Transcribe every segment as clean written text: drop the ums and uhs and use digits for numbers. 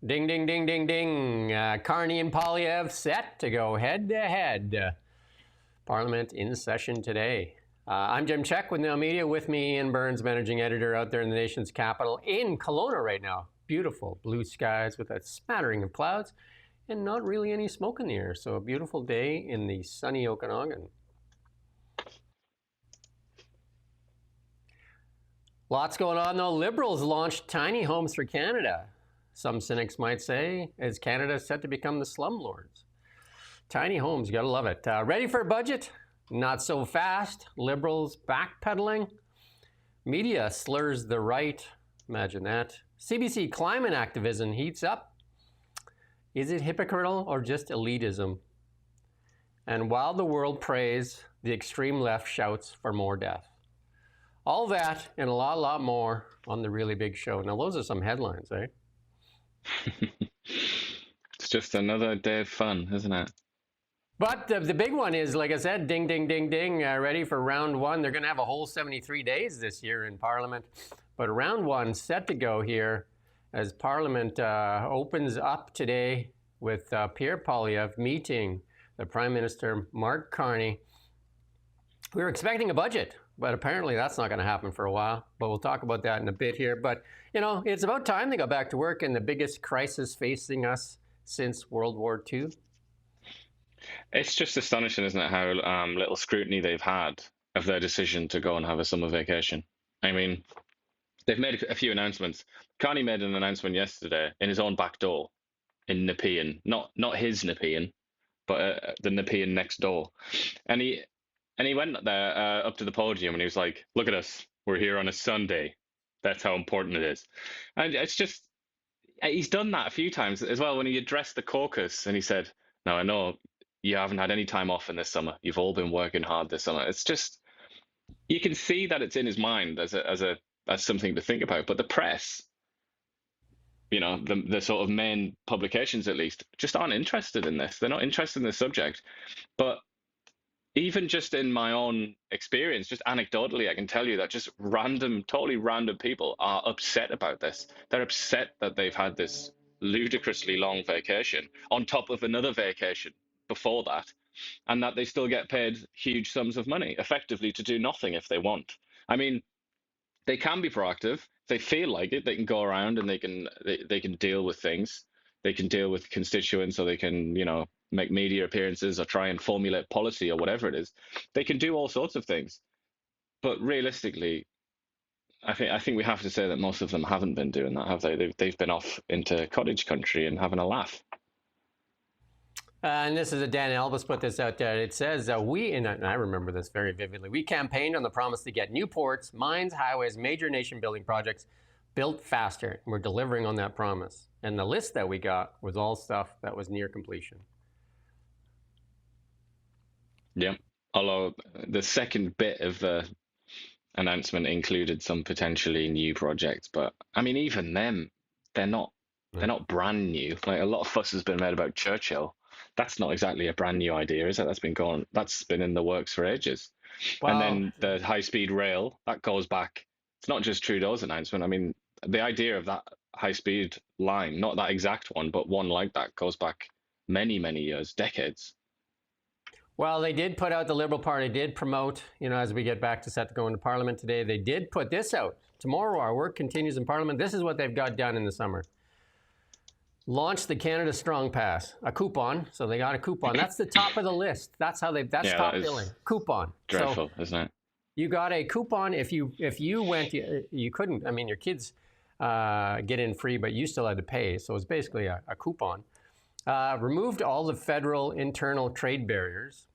Ding, ding, ding, ding, ding. Carney and Poilievre set to go head-to-head. Parliament in session today. I'm Jim Check with Now Media. With me, Ian Burns, managing editor out there in the nation's capital in Kelowna right now. Beautiful blue skies with a smattering of clouds and not really any smoke in the air. So a beautiful day in the sunny Okanagan. Lots going on though. Liberals launched tiny homes for Canada. Some cynics might say, is Canada set to become the slumlords? Tiny homes, you gotta love it. Ready for a budget? Not so fast. Liberals backpedaling. Media slurs the right. Imagine that. CBC climate activism heats up. Is it hypocritical or just elitism? And while the world prays, the extreme left shouts for more death. All that and a lot more on the Really Big Show. Now those are some headlines, eh? It's just another day of fun, isn't it? But the big one is, like I said, ding, ding, ding, ding, ready for round one. They're going to have a whole 73 days this year in Parliament. But round one set to go here as Parliament opens up today with Pierre Poilievre meeting the Prime Minister, Mark Carney. We were expecting a budget, but apparently that's not going to happen for a while. But we'll talk about that in a bit here. But, you know, it's about time they go back to work in the biggest crisis facing us since World War II. It's just astonishing, isn't it, how little scrutiny they've had of their decision to go and have a summer vacation. I mean, they've made a few announcements. Carney made an announcement yesterday in his own back door in Nepean. Not his Nepean, but the Nepean next door. And he went there up to the podium and he was like, look at us, we're here on a Sunday. That's how important it is. And it's just, he's done that a few times as well when he addressed the caucus and he said, now I know you haven't had any time off in this summer. You've all been working hard this summer. It's just, you can see that it's in his mind as something to think about. But the press, you know, the sort of main publications at least, just aren't interested in this. They're not interested in the subject. But even just in my own experience, just anecdotally, I can tell you that just totally random people are upset about this. They're upset that they've had this ludicrously long vacation on top of another vacation before that, and that they still get paid huge sums of money effectively to do nothing if they want. I mean, they can be proactive. If they feel like it, they can go around and they can deal with things. They can deal with constituents, or they can, you know, make media appearances or try and formulate policy or whatever it is. They can do all sorts of things. But realistically, I think we have to say that most of them haven't been doing that, have they? They've been off into cottage country and having a laugh. And this is Dan Elvis put this out there. It says, and I remember this very vividly, we campaigned on the promise to get new ports, mines, highways, major nation building projects built faster. We're delivering on that promise. And the list that we got was all stuff that was near completion. Yeah, although the second bit of the announcement included some potentially new projects, but I mean, even them, they're not brand new. Like, a lot of fuss has been made about Churchill. That's not exactly a brand new idea, is it? That's been in the works for ages. Wow. And then the high-speed rail, that goes back. It's not just Trudeau's announcement. I mean, the idea of that high-speed line, not that exact one, but one like that, goes back many, many years, decades. Well, they did put out, the Liberal Party did promote, you know, as we get back to set to go into Parliament today, they did put this out. Tomorrow, our work continues in Parliament. This is what they've got done in the summer. Launched the Canada Strong Pass, a coupon. So they got a coupon. That's the top of the list. That's top billing. Coupon. Dreadful, isn't it? You got a coupon. If you went, you couldn't. I mean, your kids get in free, but you still had to pay. So it's basically a coupon. Removed all the federal internal trade barriers.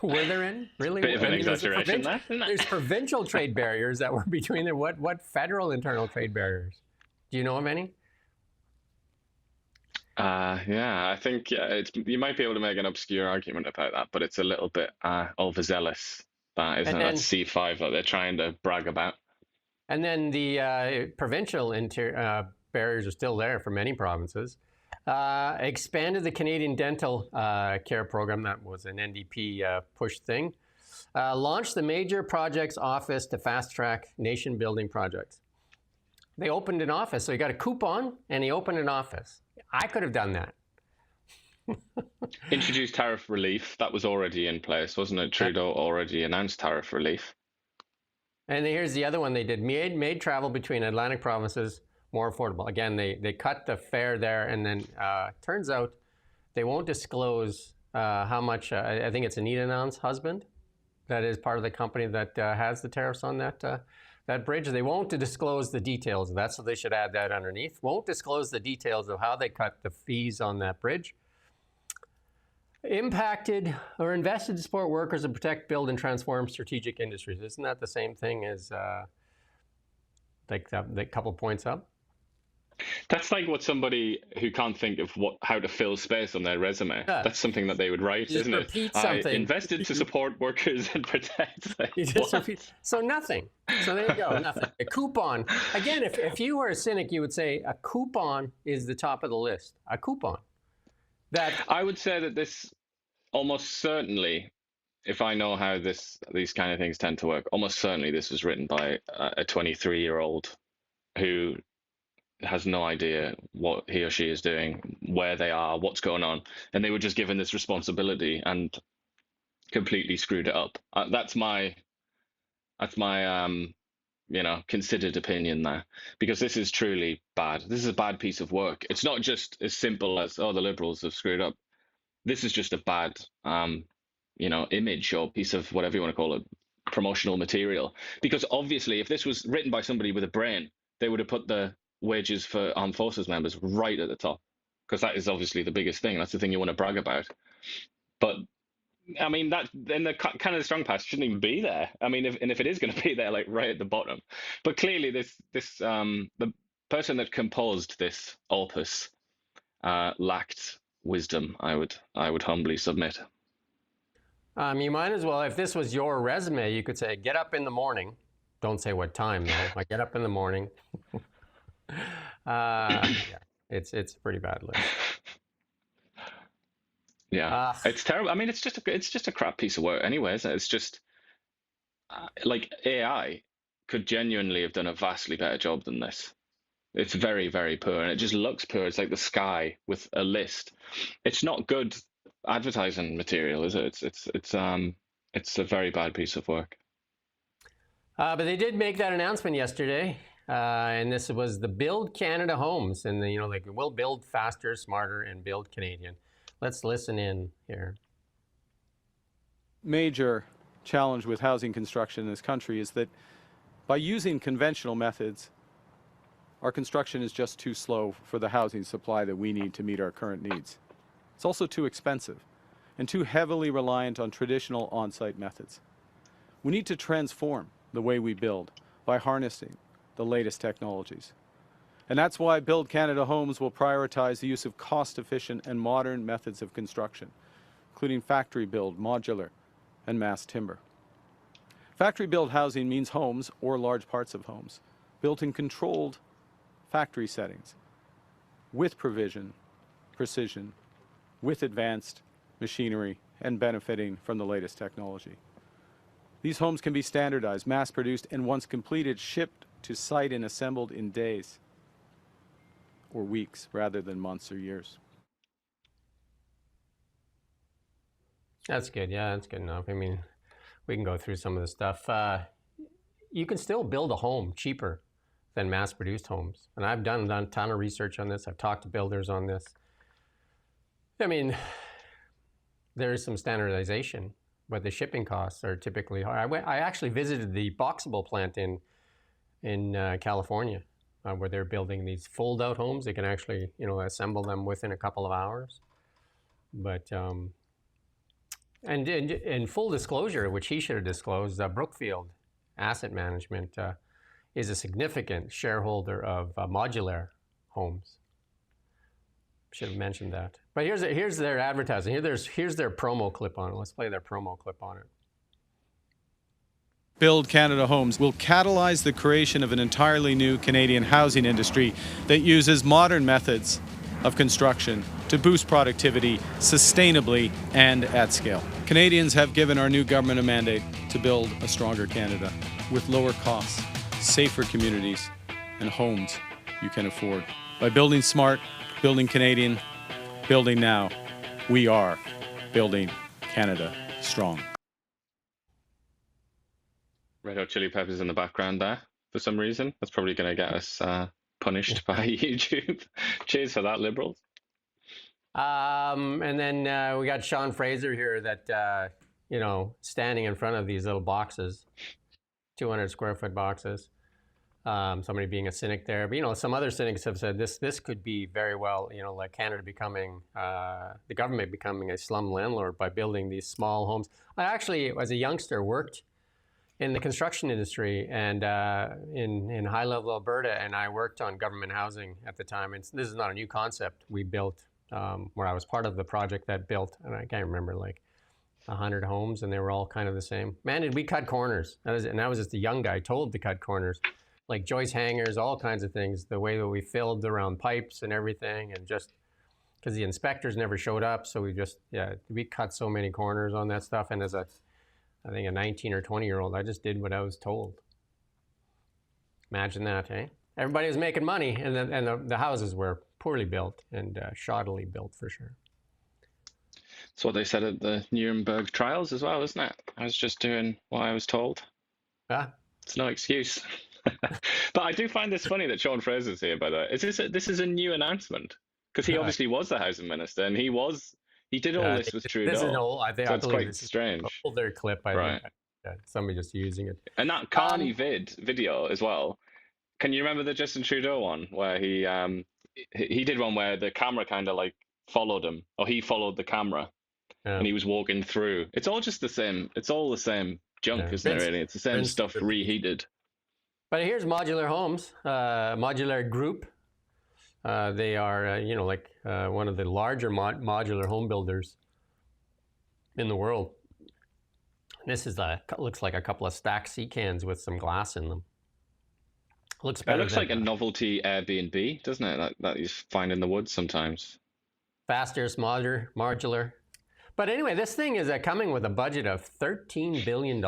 Were there any? Really? Bit of an exaggeration there, isn't it? There's provincial trade barriers that were between them. What federal internal trade barriers? Do you know of any? Yeah, I think you might be able to make an obscure argument about that, but it's a little bit overzealous. That isn't it? That's C5 that they're trying to brag about. And then the provincial barriers are still there for many provinces. Expanded the Canadian Dental Care Program. That was an NDP push thing. Launched the Major Projects Office to fast-track nation-building projects. They opened an office. So he got a coupon and he opened an office. I could have done that. Introduced tariff relief. That was already in place, wasn't it? Trudeau already announced tariff relief. And here's the other one they did. Made travel between Atlantic provinces more affordable. Again, they cut the fare there, and then turns out they won't disclose how much. I think it's Anita Annan's husband that is part of the company that has the tariffs on that bridge. They won't disclose the details of that, so they should add that underneath. Won't disclose the details of how they cut the fees on that bridge. Impacted or invested to support workers and protect, build, and transform strategic industries. Isn't that the same thing as like the couple points up? That's like what somebody who can't think of how to fill space on their resume. Yeah. That's something that they would write, isn't it? Repeat something. I invested to support workers and protect. Like, You just repeat. So nothing. So there you go. Nothing. A coupon. Again, if you were a cynic, you would say a coupon is the top of the list. A coupon. I would say that this almost certainly, if I know how these kind of things tend to work, almost certainly this was written by a 23-year-old who has no idea what he or she is doing, where they are, what's going on, and they were just given this responsibility and completely screwed it up. That's my considered opinion there, because this is truly bad. This is a bad piece of work. It's not just as simple as, oh, the Liberals have screwed up. This is just a bad, image or piece of whatever you want to call it, promotional material. Because obviously, if this was written by somebody with a brain, they would have put the wages for armed forces members right at the top, because that is obviously the biggest thing. That's the thing you want to brag about. But I mean, that in the kind of the strong pass shouldn't even be there. I mean, if it is going to be there, like right at the bottom. But clearly, the person that composed this opus lacked wisdom. I would humbly submit. You might as well, if this was your resume, you could say, "Get up in the morning." Don't say what time though. I get up in the morning. Yeah, it's a pretty bad list. Yeah, it's terrible. I mean, it's just a crap piece of work anyway, isn't it? It's just like AI could genuinely have done a vastly better job than this. It's very, very poor, and it just looks poor. It's like the sky with a list. It's not good advertising material, is it? It's a very bad piece of work. But they did make that announcement yesterday, and this was the Build Canada homes, and we'll build faster, smarter, and build Canadian. Let's listen in here. Major challenge with housing construction in this country is that by using conventional methods, our construction is just too slow for the housing supply that we need to meet our current needs. It's also too expensive and too heavily reliant on traditional on-site methods. We need to transform the way we build by harnessing the latest technologies. And that's why Build Canada Homes will prioritize the use of cost-efficient and modern methods of construction, including factory-build, modular, and mass timber. Factory-build housing means homes, or large parts of homes, built in controlled factory settings, with provision, precision, with advanced machinery, and benefiting from the latest technology. These homes can be standardized, mass-produced, and once completed, shipped to site and assembled in days or weeks rather than months or years. That's good. Yeah, that's good enough. I mean, we can go through some of the stuff. You can still build a home cheaper than mass-produced homes. And I've done a ton of research on this. I've talked to builders on this. I mean, there is some standardization, but the shipping costs are typically high. I actually visited the Boxable plant in California, where they're building these fold-out homes. They can actually, assemble them within a couple of hours. But and in full disclosure, which he should have disclosed, Brookfield Asset Management is a significant shareholder of modular homes. Should have mentioned that. But here's their advertising. Here's their promo clip on it. Let's play their promo clip on it. Build Canada Homes will catalyze the creation of an entirely new Canadian housing industry that uses modern methods of construction to boost productivity sustainably and at scale. Canadians have given our new government a mandate to build a stronger Canada with lower costs, safer communities, and homes you can afford. By building smart, building Canadian, building now, we are building Canada strong. Red Hot Chili Peppers in the background there for some reason. That's probably going to get us punished by YouTube. Cheers for that, Liberals. And then we got Sean Fraser here that, standing in front of these little boxes, 200 square foot boxes. Somebody being a cynic there. But, some other cynics have said this could be very well, like Canada becoming, the government becoming a slum landlord by building these small homes. I actually, as a youngster, worked in the construction industry and in high-level Alberta, and I worked on government housing at the time. And this is not a new concept. We built, where I was part of the project that built, and I can't remember, like 100 homes, and they were all kind of the same. Man, did we cut corners. And I was just a young guy told to cut corners, like joist hangers, all kinds of things, the way that we filled around pipes and everything, and just because the inspectors never showed up, so we cut so many corners on that stuff. And as I think a 19 or 20-year-old, I just did what I was told. Imagine that, eh? Everybody was making money, and the houses were poorly built and shoddily built for sure. That's what they said at the Nuremberg trials as well, isn't it? I was just doing what I was told. Yeah. It's no excuse. But I do find this funny that Sean Fraser's here, by the way. This is a new announcement? Because he obviously was the housing minister, and he did all this with Trudeau. This is an old, I so it's believe quite strange. An older clip, I think. Somebody just using it. And that Carney video as well. Can you remember the Justin Trudeau one where he did one where the camera kind of like followed him, or he followed the camera, and he was walking through. It's all just the same. It's all the same junk, isn't it? Really, it's the same stuff reheated. But here's Modular Homes, Modular Group. They are, one of the larger modular home builders in the world. This is looks like a couple of stacked sea cans with some glass in them. Looks better. It looks like a novelty Airbnb, doesn't it? That you find in the woods sometimes. Fastest modular. But anyway, this thing is coming with a budget of $13 billion.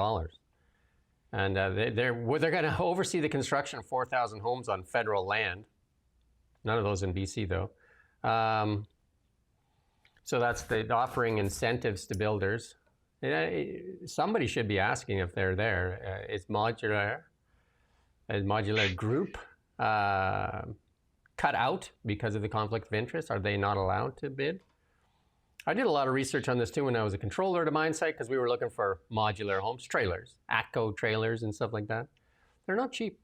And they're going to oversee the construction of 4,000 homes on federal land. None of those in BC, though. So that's offering incentives to builders. Somebody should be asking if they're there. Is Modular Group cut out because of the conflict of interest? Are they not allowed to bid? I did a lot of research on this too when I was a controller at a mine site, because we were looking for modular homes, trailers, ATCO trailers and stuff like that. They're not cheap.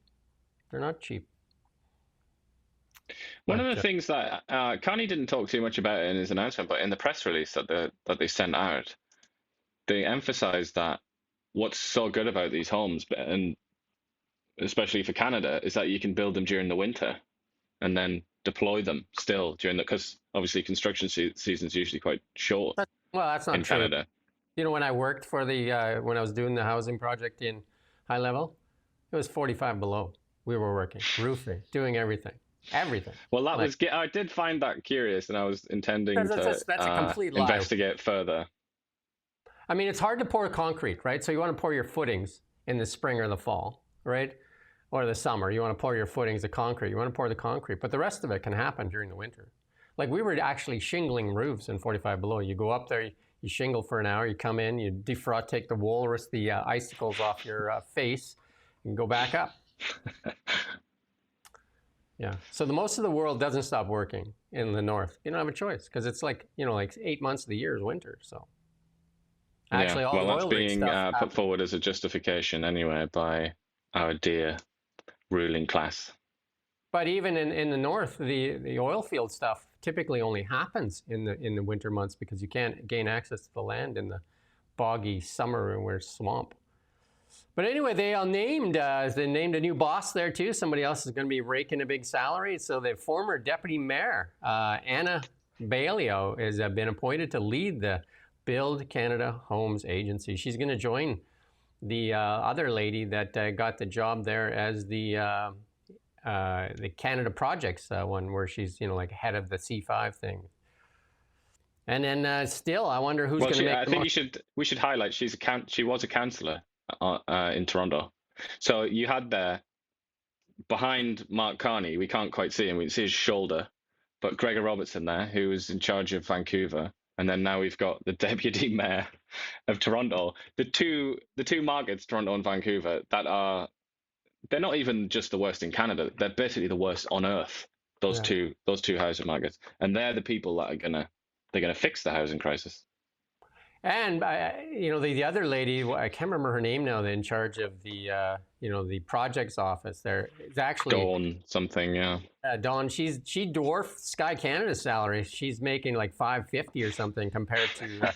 They're not cheap. One of the things that Carney didn't talk too much about in his announcement, but in the press release that they sent out, they emphasized that what's so good about these homes, and especially for Canada, is that you can build them during the winter and then deploy them still during because obviously construction season's usually quite short. Well, that's not in true. Canada. When I worked for when I was doing the housing project in high level, it was 45 below. We were working, roofing, doing everything. Well, I did find that curious, and I was intending that's a complete lie. Investigate further. I mean, it's hard to pour concrete, right? So you want to pour your footings in the spring or the fall, right? Or the summer. You want to pour your footings of concrete. You want to pour the concrete, but the rest of it can happen during the winter. Like we were actually shingling roofs in 45 below. You go up there, you shingle for an hour, you come in, you defrost, take the walrus, the icicles off your face, and go back up. Yeah. So the most of the world doesn't stop working in the north. You don't have a choice because it's like 8 months of the year is winter. So actually, all the oil that's being put forward as a justification anyway by our dear ruling class. But even in the north, the oil field stuff typically only happens in the winter months because you can't gain access to the land in the boggy summer where it's swamp. But anyway, they named a new boss there too. Somebody else is going to be raking a big salary. So the former deputy mayor, Anna Bailio, has been appointed to lead the Build Canada Homes Agency. She's going to join the other lady that got the job there as the Canada Projects one, where she's like head of the C5 thing. And then still, I wonder who's going to make. I think we should highlight she was a councillor in Toronto. So you had there behind Mark Carney, we can't quite see him. We can see his shoulder, but Gregor Robertson there, who was in charge of Vancouver, and then now we've got the deputy mayor of Toronto. The two markets, Toronto and Vancouver, they're not even just the worst in Canada. They're basically the worst on earth. Those two housing markets, and they're the people that are gonna fix the housing crisis. And the other lady, I can't remember her name now, in charge of the the projects office there. It's actually Dawn something, yeah. Dawn. She dwarfed Sky Canada's salary. She's making like $550 or something compared to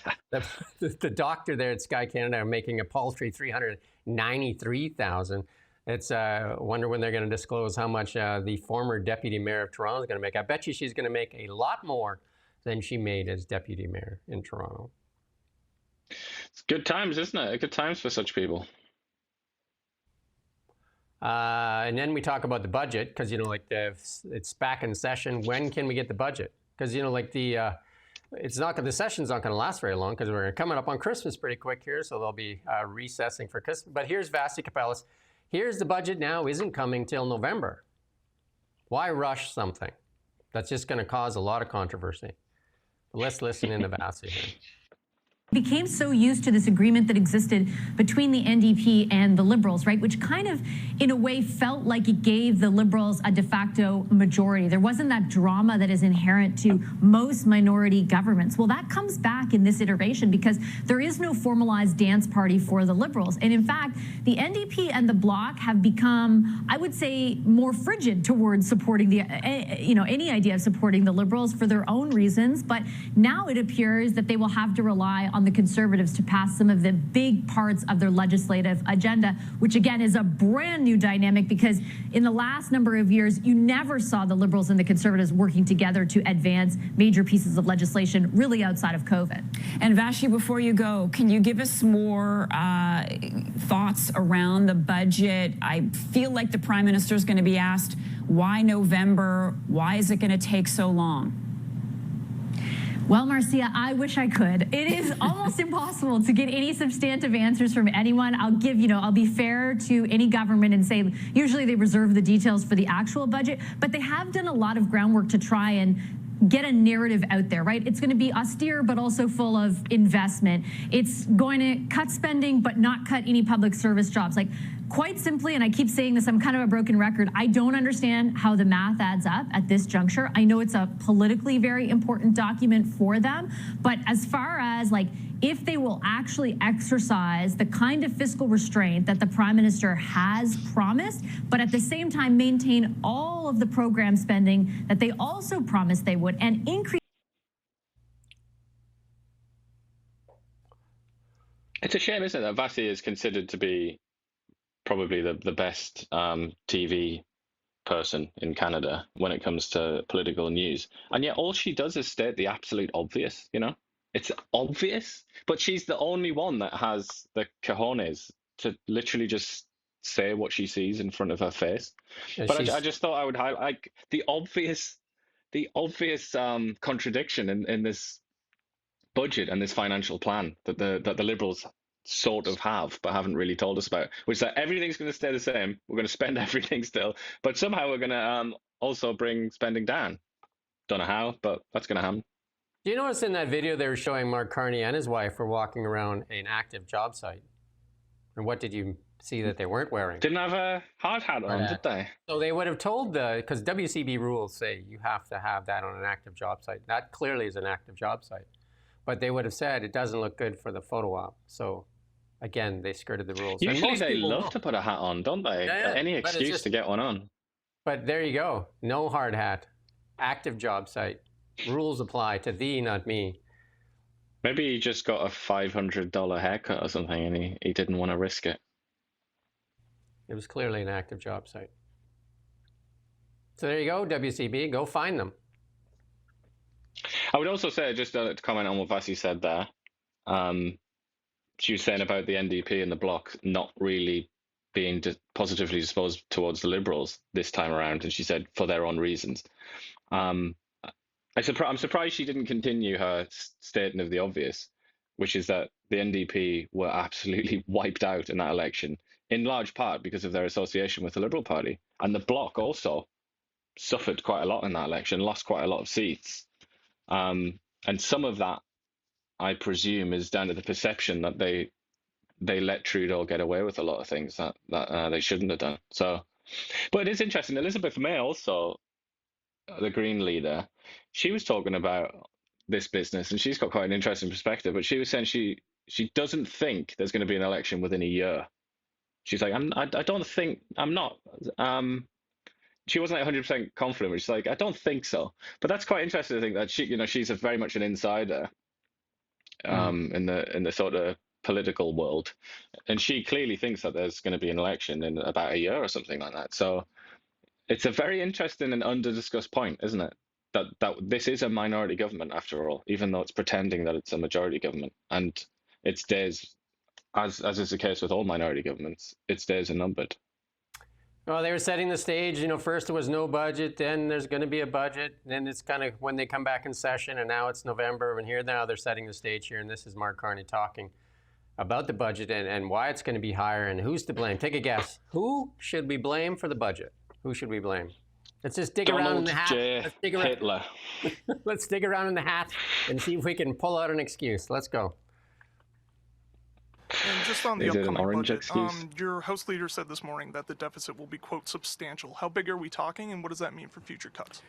the doctor there at Sky Canada making a paltry $393,000. It's wonder when they're going to disclose how much the former deputy mayor of Toronto is going to make. I bet you she's going to make a lot more than she made as deputy mayor in Toronto. It's good times, isn't it? Good times for such people. And then we talk about the budget because it's back in session. When can we get the budget? Because the session's not going to last very long because we're coming up on Christmas pretty quick here, so they'll be recessing for Christmas. But here's Vasi Kapelis. Here's the budget now, isn't coming till November. Why rush something? That's just going to cause a lot of controversy. Let's listen in to Vasi here. Became so used to this agreement that existed between the NDP and the Liberals, right, which kind of, in a way, felt like it gave the Liberals a de facto majority. There wasn't that drama that is inherent to most minority governments. Well, that comes back in this iteration because there is no formalized dance party for the Liberals. And in fact, the NDP and the Bloc have become, I would say, more frigid towards supporting the, any idea of supporting the Liberals for their own reasons. But now it appears that they will have to rely on the Conservatives to pass some of the big parts of their legislative agenda, which again is a brand new dynamic because in the last number of years, you never saw the Liberals and the Conservatives working together to advance major pieces of legislation really outside of COVID. And Vashi, before you go, can you give us more thoughts around the budget? I feel like the Prime Minister is going to be asked, why November? Why is it going to take so long? Well, Marcia, I wish I could. It is almost impossible to get any substantive answers from anyone. I'll be fair to any government and say usually they reserve the details for the actual budget, but they have done a lot of groundwork to try and get a narrative out there, right? It's going to be austere, but also full of investment. It's going to cut spending, but not cut any public service jobs. Like, quite simply, and I keep saying this, I'm kind of a broken record, I don't understand how the math adds up at this juncture. I know it's a politically very important document for them, but as far as if they will actually exercise the kind of fiscal restraint that the Prime Minister has promised, but at the same time maintain all of the program spending that they also promised they would and increase. It's a shame, isn't it, that Vasi is considered to be probably the best TV person in Canada when it comes to political news. And yet all she does is state the absolute obvious, It's obvious, but she's the only one that has the cojones to literally just say what she sees in front of her face. Yeah, but I just thought I would highlight the obvious contradiction in this budget and this financial plan that the Liberals sort of have, but haven't really told us about, which is that everything's going to stay the same. We're going to spend everything still, but somehow we're going to also bring spending down. Don't know how, but that's going to happen. Do you notice in that video they were showing Mark Carney and his wife were walking around an active job site? And what did you see that they weren't wearing? Didn't have a hard hat on, did they? So they would have told because WCB rules say you have to have that on an active job site. That clearly is an active job site. But they would have said it doesn't look good for the photo op. So again, they skirted the rules. Usually they love to put a hat on, don't they? Yeah. Any excuse to get one on. But there you go. No hard hat. Active job site. Rules apply to thee, not me. Maybe he just got a $500 haircut or something and he didn't want to risk it. It was clearly an active job site. So there you go, WCB. Go find them. I would also say, just to comment on what Vasi said there, she was saying about the NDP and the Bloc not really being positively disposed towards the Liberals this time around, and she said for their own reasons. I'm surprised she didn't continue her statement of the obvious, which is that the NDP were absolutely wiped out in that election in large part because of their association with the Liberal Party. And the Bloc also suffered quite a lot in that election, lost quite a lot of seats. And some of that, I presume, is down to the perception that they let Trudeau get away with a lot of things that they shouldn't have done. So, but it is interesting. Elizabeth May also, the Green leader, she was talking about this business, and she's got quite an interesting perspective. But she was saying she doesn't think there's going to be an election within a year. She's like, I don't think, I'm not. She wasn't like 100% confident. She's like, I don't think so. But that's quite interesting to think that she's very much an insider in the sort of political world, and she clearly thinks that there's going to be an election in about a year or something like that. So it's a very interesting and under-discussed point, isn't it? That this is a minority government after all, even though it's pretending that it's a majority government, and its days, as is the case with all minority governments, its days are numbered. Well, they were setting the stage. First there was no budget, then there's going to be a budget, then it's kind of when they come back in session, and now it's November, and here now they're setting the stage here, and this is Mark Carney talking about the budget and why it's going to be higher and who's to blame. Take a guess. Who should we blame for the budget? Who should we blame? Let's just dig around in the hat. Let's dig around. Hitler. Let's dig around in the hat and see if we can pull out an excuse. Let's go. And just on the Is it an upcoming orange budget, excuse? your House leader said this morning that the deficit will be, quote, substantial. How big are we talking, and what does that mean for future cuts?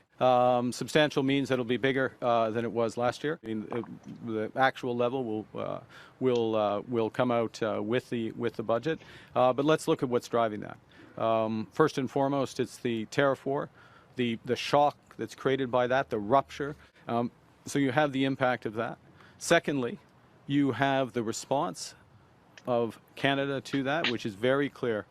Substantial means it'll be bigger than it was last year. The actual level will come out with the budget. But let's look at what's driving that. First and foremost, it's the tariff war, the shock that's created by that, the rupture. So you have the impact of that. Secondly, you have the response of Canada to that, which is very clear.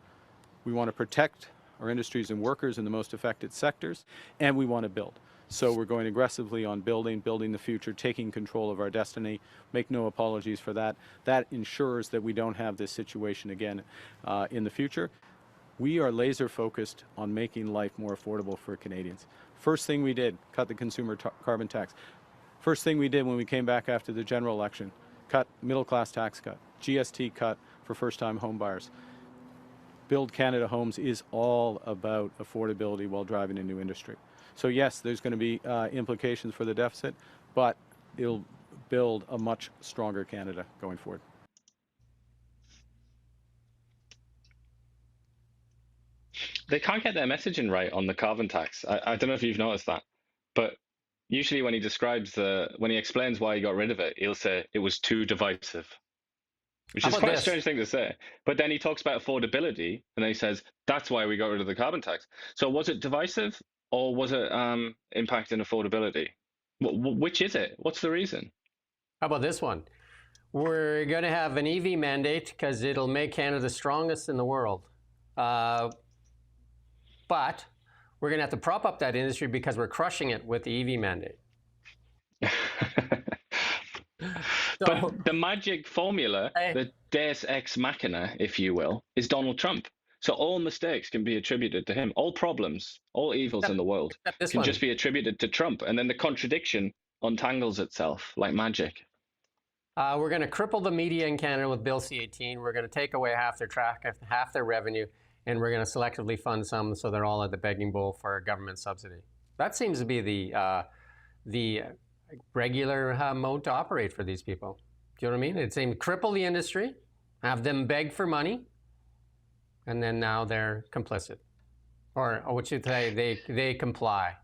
We want to protect our industries and workers in the most affected sectors, and we want to build. So we're going aggressively on building the future, taking control of our destiny. Make no apologies for that. That ensures that we don't have this situation again in the future. We are laser focused on making life more affordable for Canadians. First thing we did, cut the consumer carbon tax. First thing we did when we came back after the general election, cut middle class tax cut. GST cut for first-time home buyers. Build Canada Homes is all about affordability while driving a new industry. So yes, there's going to be implications for the deficit, but it'll build a much stronger Canada going forward. They can't get their messaging right on the carbon tax. I don't know if you've noticed that, but usually when he explains why he got rid of it, he'll say it was too divisive. Which is quite a strange thing to say. But then he talks about affordability, and then he says, that's why we got rid of the carbon tax. So was it divisive, or was it impacting affordability? Which is it? What's the reason? How about this one? We're going to have an EV mandate because it'll make Canada the strongest in the world. But we're going to have to prop up that industry because we're crushing it with the EV mandate. But the magic formula, the Deus Ex Machina, if you will, is Donald Trump. So all mistakes can be attributed to him. All problems, all evils in the world can just be attributed to Trump. And then the contradiction untangles itself like magic. We're going to cripple the media in Canada with Bill C-18. We're going to take away half their revenue, and we're going to selectively fund some so they're all at the begging bowl for a government subsidy. That seems to be the regular mode to operate for these people. Do you know what I mean? It's saying cripple the industry, have them beg for money, and then now they're complicit. Or what you say, they comply.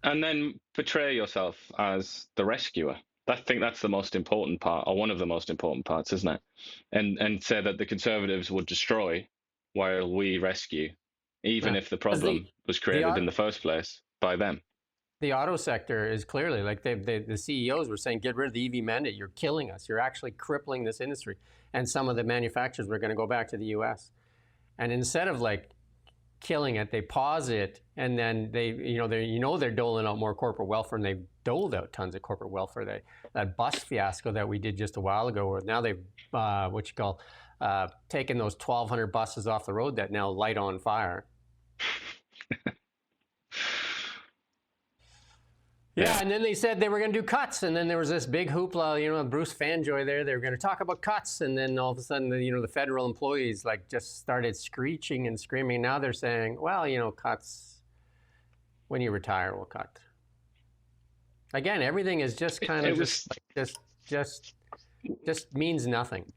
And then portray yourself as the rescuer. I think that's the most important part, or one of the most important parts, isn't it? And say that the Conservatives would destroy while we rescue, even if the problem was created in the first place by them. The auto sector is clearly, like the CEOs were saying, get rid of the EV mandate. You're killing us. You're actually crippling this industry. And some of the manufacturers were going to go back to the U.S. And instead of like killing it, they pause it, and then they're doling out more corporate welfare, and they've doled out tons of corporate welfare. That bus fiasco that we did just a while ago, where now they've taken those 1,200 buses off the road that now light on fire. Yeah, and then they said they were going to do cuts, and then there was this big hoopla, you know, Bruce Fanjoy there. They were going to talk about cuts, and then all of a sudden, the federal employees like just started screeching and screaming. Now they're saying, well, cuts when you retire, we'll cut. Again, everything is just kind of just means nothing.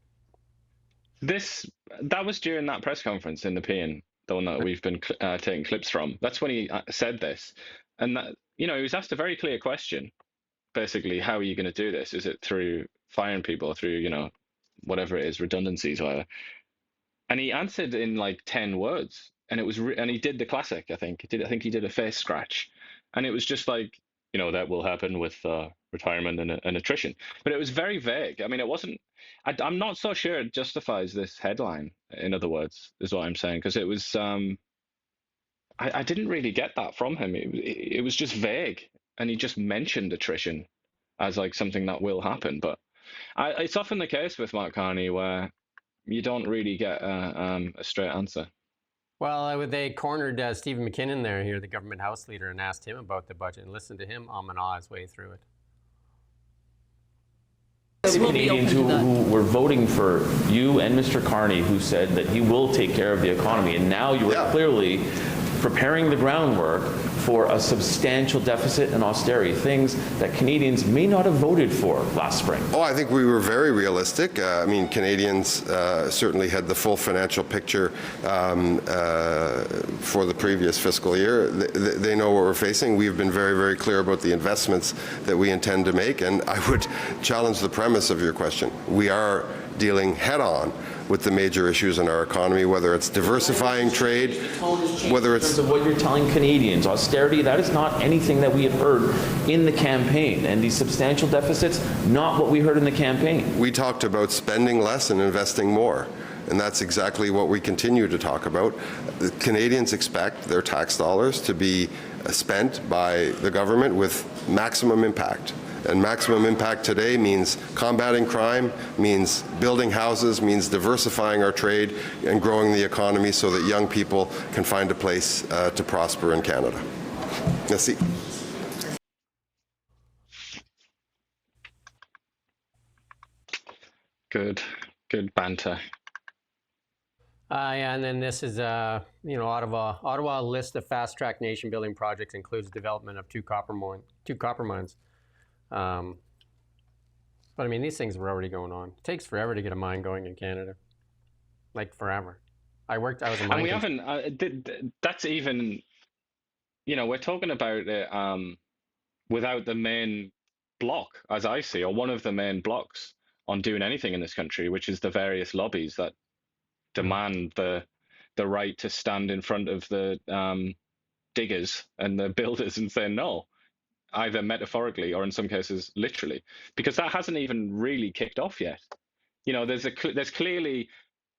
That was during that press conference in the PN, the one that we've been taking clips from. That's when he said this, and that. He was asked a very clear question, basically, how are you going to do this? Is it through firing people, through, whatever it is, redundancies, whatever? And he answered in like 10 words, and and he did the classic, I think. I think he did a face scratch, and it was just like, that will happen with retirement and attrition. But it was very vague. I mean, it wasn't, I'm not so sure it justifies this headline, in other words, is what I'm saying, because it was, I didn't really get that from him. It was just vague, and he just mentioned attrition as like something that will happen. But it's often the case with Mark Carney where you don't really get a straight answer. Well, they cornered Stephen McKinnon there, here, the government House leader, and asked him about the budget, and listened to him and ah his way through it. Canadians who were voting for you and Mr. Carney, who said that he will take care of the economy, and now you are clearly preparing the groundwork for a substantial deficit and austerity, things that Canadians may not have voted for last spring. Oh, I think we were very realistic. I mean, Canadians certainly had the full financial picture for the previous fiscal year. They know what we're facing. We've been very, very clear about the investments that we intend to make, and I would challenge the premise of your question. We are dealing head-on with the major issues in our economy, whether it's diversifying trade, whether it's... In terms of what you're telling Canadians, austerity, that is not anything that we had heard in the campaign. And these substantial deficits, not what we heard in the campaign. We talked about spending less and investing more. And that's exactly what we continue to talk about. The Canadians expect their tax dollars to be spent by the government with maximum impact. And maximum impact today means combating crime, means building houses, means diversifying our trade and growing the economy so that young people can find a place to prosper in Canada. Merci. Good banter. Yeah, and then this is, Ottawa list of fast-track nation-building projects includes development of two copper mines. But I mean, these things were already going on. It takes forever to get a mine going in Canada, like forever. I was a mine. And we haven't. That's even. We're talking about it without the main block, as I see, or one of the main blocks on doing anything in this country, which is the various lobbies that demand the right to stand in front of the diggers and the builders and say no, either metaphorically or in some cases literally, because that hasn't even really kicked off yet. There's clearly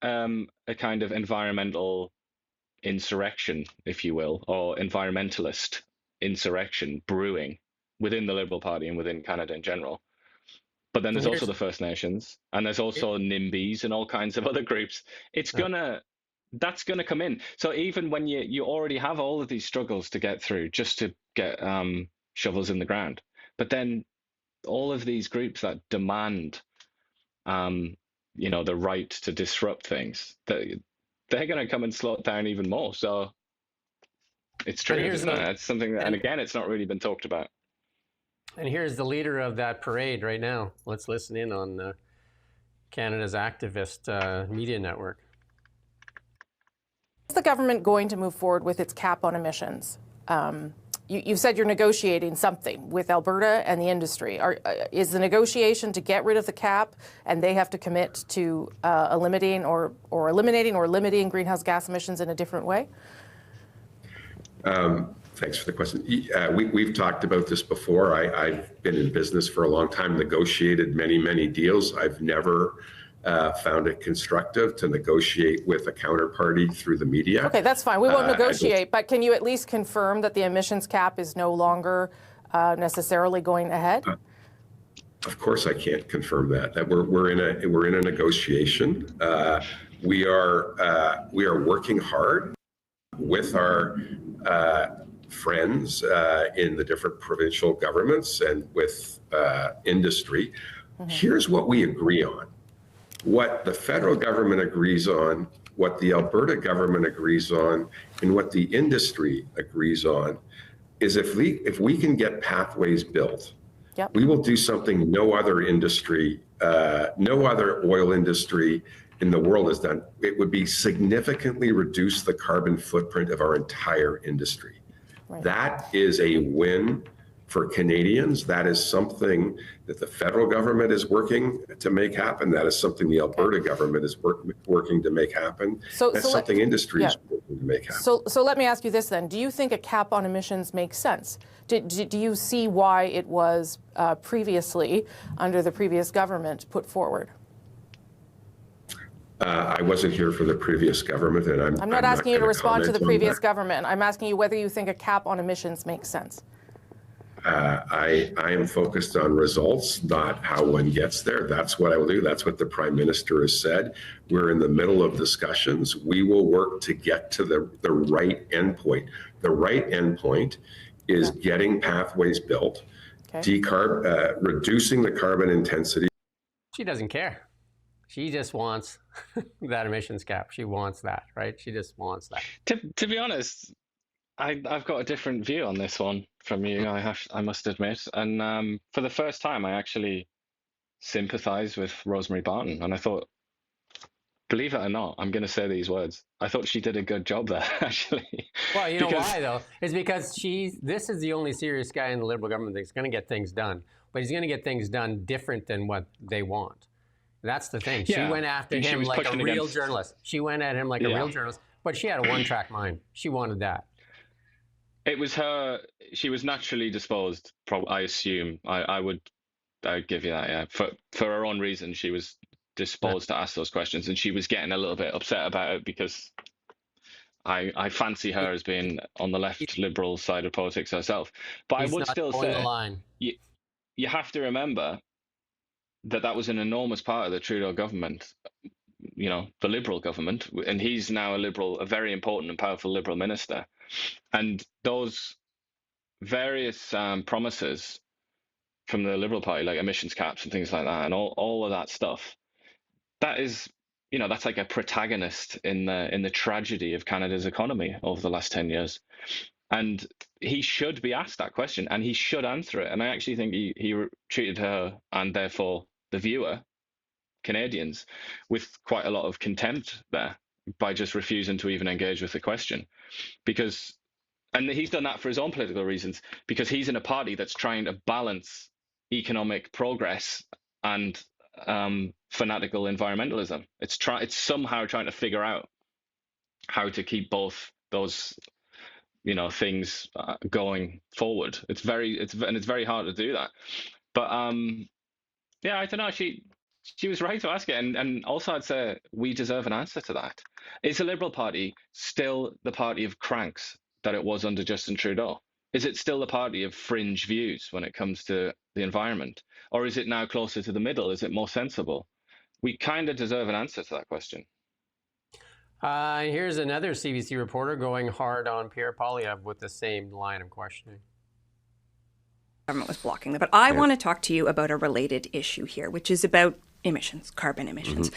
a kind of environmental insurrection, if you will, or environmentalist insurrection brewing within the Liberal Party and within Canada in general. But then there's also the First Nations, and there's also NIMBYs and all kinds of other groups. That's gonna come in. So even when you already have all of these struggles to get through just to get shovels in the ground, but then all of these groups that demand the right to disrupt things, they're going to come and slow it down even more. So it's true, isn't it? It's something that, and again, it's not really been talked about. And here's the leader of that parade right now. Let's listen in on Canada's activist media network. Is the government going to move forward with its cap on emissions? You've said you're negotiating something with Alberta and the industry. Is the negotiation to get rid of the cap, and they have to commit to eliminating or limiting greenhouse gas emissions in a different way? Thanks for the question. We've talked about this before. I've been in business for a long time, negotiated many deals. I've never found it constructive to negotiate with a counterparty through the media. Okay, that's fine. We won't negotiate, but can you at least confirm that the emissions cap is no longer necessarily going ahead? Of course, I can't confirm that. We're in a negotiation. We are working hard with our friends in the different provincial governments and with industry, here's what we agree on. What the federal government agrees on, what the Alberta government agrees on, and what the industry agrees on is if we can get pathways built, we will do something no other industry, no other oil industry in the world has done. It would be significantly reduce the carbon footprint of our entire industry. Right. That is a win for Canadians. That is something that the federal government is working to make happen. That is something the Alberta government is working to make happen. That's something industry is working to make happen. So let me ask you this then. Do you think a cap on emissions makes sense? Do you see why it was previously, under the previous government, put forward? I wasn't here for the previous government, and I'm not asking you to respond to the previous government. I'm asking you whether you think a cap on emissions makes sense. I am focused on results, not how one gets there. That's what I will do. That's what the Prime Minister has said. We're in the middle of discussions. We will work to get to the right endpoint. The right endpoint is getting pathways built, reducing the carbon intensity. She doesn't care. She just wants that emissions cap. She wants that, right? She just wants that. To be honest, I've got a different view on this one from you. I must admit, and for the first time, I actually sympathise with Rosemary Barton, and I thought, believe it or not, I'm going to say these words. I thought she did a good job there, actually. Well, you know why though? It's because this is the only serious guy in the Liberal government that's going to get things done, but he's going to get things done different than what they want. That's the thing. Yeah. She went after him like a real journalist. She went at him like a real journalist, but she had a one-track mind. She wanted that. It was her. She was naturally disposed. I assume. I would give you that. Yeah. For her own reasons, she was disposed to ask those questions, and she was getting a little bit upset about it because I fancy her as being on the left Liberal side of politics herself. But I would still say you have to remember that was an enormous part of the Trudeau government, you know, the Liberal government, and he's now a very important and powerful Liberal minister. And those various promises from the Liberal Party, like emissions caps and things like that, and all of that stuff, that is, you know, that's like a protagonist in the tragedy of Canada's economy over the last 10 years. And he should be asked that question, and he should answer it. And I actually think he treated her, and therefore the viewer, Canadians, with quite a lot of contempt there by just refusing to even engage with the question. And he's done that for his own political reasons, because he's in a party that's trying to balance economic progress and fanatical environmentalism. It's somehow trying to figure out how to keep both those, you know, things going forward. It's very hard to do that. But yeah, I don't know. She was right to ask it, and also I'd say we deserve an answer to that. Is the Liberal Party still the party of cranks that it was under Justin Trudeau? Is it still the party of fringe views when it comes to the environment? Or is it now closer to the middle? Is it more sensible? We kind of deserve an answer to that question. Here's another CBC reporter going hard on Pierre Poilievre with the same line of questioning. Government was blocking them. But I want to talk to you about a related issue here, which is about emissions, carbon emissions.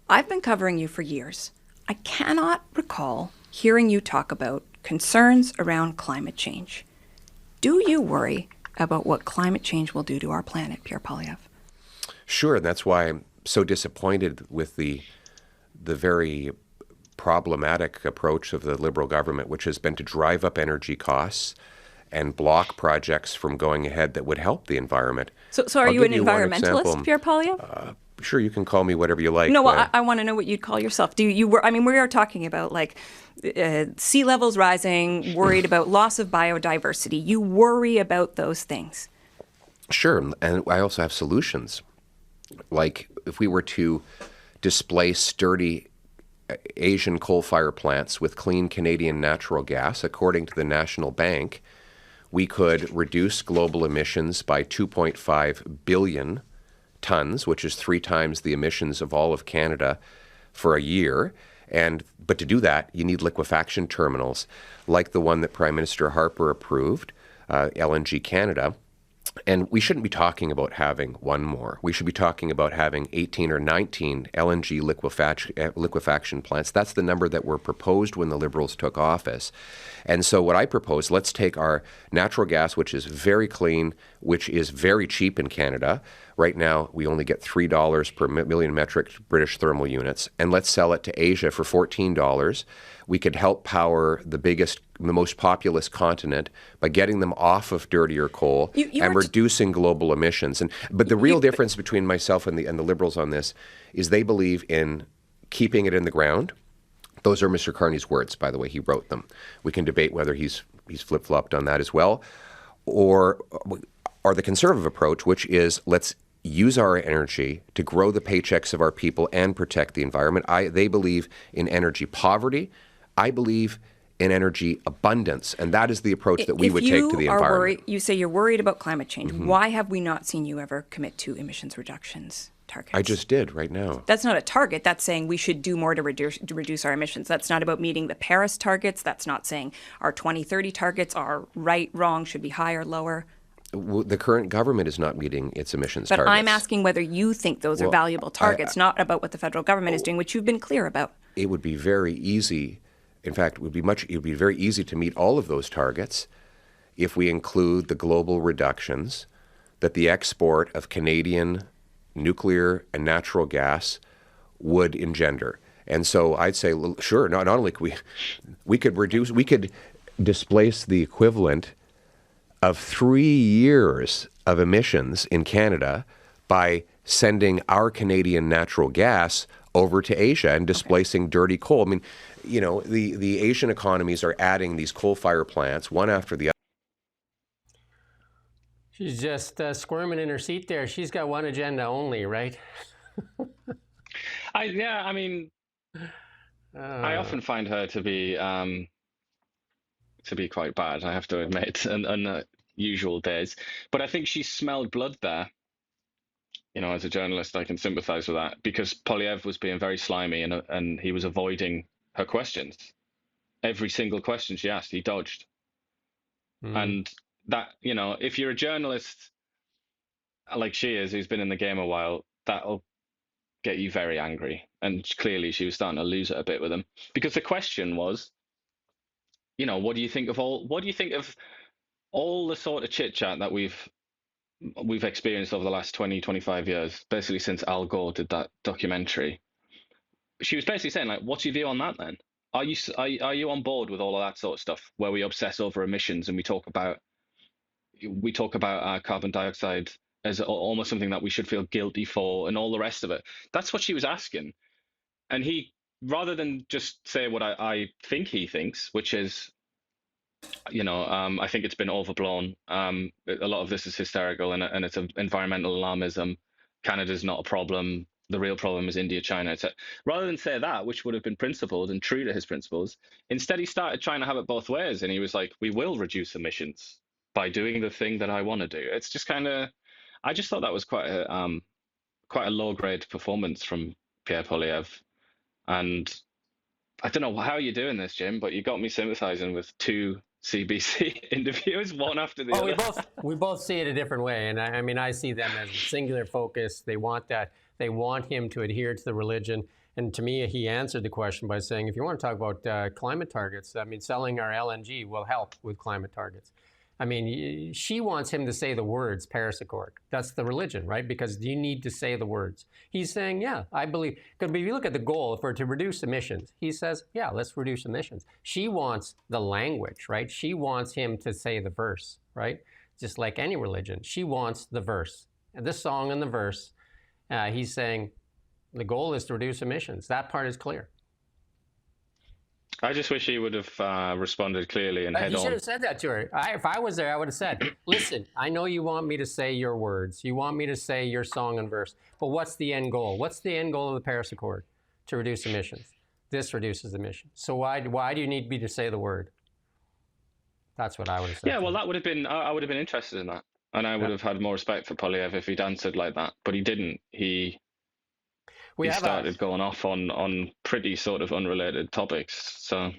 I've been covering you for years. I cannot recall hearing you talk about concerns around climate change. Do you worry about what climate change will do to our planet, Pierre Poilievre? Sure, and that's why I'm so disappointed with the very problematic approach of the Liberal government, which has been to drive up energy costs and block projects from going ahead that would help the environment. So are you an environmentalist, Pierre Poilievre? Sure, you can call me whatever you like. No, well, I want to know what you'd call yourself. I mean, we are talking about like sea levels rising, worried about loss of biodiversity. You worry about those things. Sure, and I also have solutions. Like if we were to displace dirty Asian coal-fired plants with clean Canadian natural gas, according to the National Bank, we could reduce global emissions by 2.5 billion tons, which is 3 times the emissions of all of Canada for a year. But to do that, you need liquefaction terminals like the one that Prime Minister Harper approved, LNG Canada. And we shouldn't be talking about having one more. We should be talking about having 18 or 19 LNG liquefaction plants. That's the number that were proposed when the Liberals took office. And so what I propose, let's take our natural gas, which is very clean, which is very cheap in Canada. Right now, we only get $3 per million metric British thermal units, and let's sell it to Asia for $14. We could help power the most populous continent by getting them off of dirtier coal and reducing global emissions. But the real difference between myself and the Liberals on this is they believe in keeping it in the ground. Those are Mr. Carney's words, by the way. He wrote them. We can debate whether he's flip-flopped on that as well, or the conservative approach, which is let's use our energy to grow the paychecks of our people and protect the environment. They believe in energy poverty. I believe in energy abundance, and that is the approach that we would take to the environment. You say you're worried about climate change. Why have we not seen you ever commit to emissions reductions targets? I just did right now. That's not a target. That's saying we should do more to reduce our emissions. That's not about meeting the Paris targets. That's not saying our 2030 targets are right, wrong, should be higher, lower. The current government is not meeting its emissions targets. But I'm asking whether you think those are valuable targets, not about what the federal government is doing, which you've been clear about. It would be very easy. In fact, it would be very easy to meet all of those targets if we include the global reductions that the export of Canadian nuclear and natural gas would engender. And so I'd say, sure, not only could we could displace the equivalent of 3 years of emissions in Canada by sending our Canadian natural gas over to Asia and displacing dirty coal. I mean, you know, the Asian economies are adding these coal-fired plants one after the other. She's just squirming in her seat there. She's got one agenda only, right? I often find her to be quite bad, I have to admit, on usual days. But I think she smelled blood there. You know, as a journalist, I can sympathize with that because Poilievre was being very slimy and he was avoiding her questions. Every single question she asked, he dodged. And that, you know, if you're a journalist like she is, who's been in the game a while, that'll get you very angry. And clearly she was starting to lose it a bit with him because the question was, you know, what do you think of all the sort of chit chat that we've experienced over the last 20, 25 years, basically since Al Gore did that documentary? She was basically saying, like, what's your view on that then? Are you on board with all of that sort of stuff where we obsess over emissions and we talk about carbon dioxide as almost something that we should feel guilty for and all the rest of it? That's what she was asking. And he, rather than just say what I think he thinks, which is, you know, I think it's been overblown. A lot of this is hysterical and it's environmental alarmism. Canada's not a problem. The real problem is India, China, etc. Rather than say that, which would have been principled and true to his principles, instead he started trying to have it both ways. And he was like, we will reduce emissions by doing the thing that I want to do. It's just kind of, I just thought that was quite a low grade performance from Pierre Poilievre. And I don't know how you're doing this, Jim, but you got me sympathizing with two CBC interviews, one after the other. We both see it a different way. And I mean, I see them as a singular focus. They want that. They want him to adhere to the religion. And to me, he answered the question by saying, if you want to talk about climate targets, I mean, selling our LNG will help with climate targets. I mean, she wants him to say the words Paris Accord. That's the religion, right? Because you need to say the words. He's saying, yeah, I believe. Because if you look at the goal for to reduce emissions, he says, yeah, let's reduce emissions. She wants the language, right? She wants him to say the verse, right? Just like any religion. She wants the verse. And this song and the verse, he's saying the goal is to reduce emissions. That part is clear. I just wish he would have responded clearly and head on. You should have said that to her. If I was there, I would have said, listen, I know you want me to say your words. You want me to say your song and verse. But what's the end goal? What's the end goal of the Paris Accord? To reduce emissions. This reduces emissions. So why do you need me to say the word? That's what I would have said. Yeah, well, that would have been, I would have been interested in that. And I would have had more respect for Poilievre if he'd answered like that. But he didn't. We started going off on pretty sort of unrelated topics. So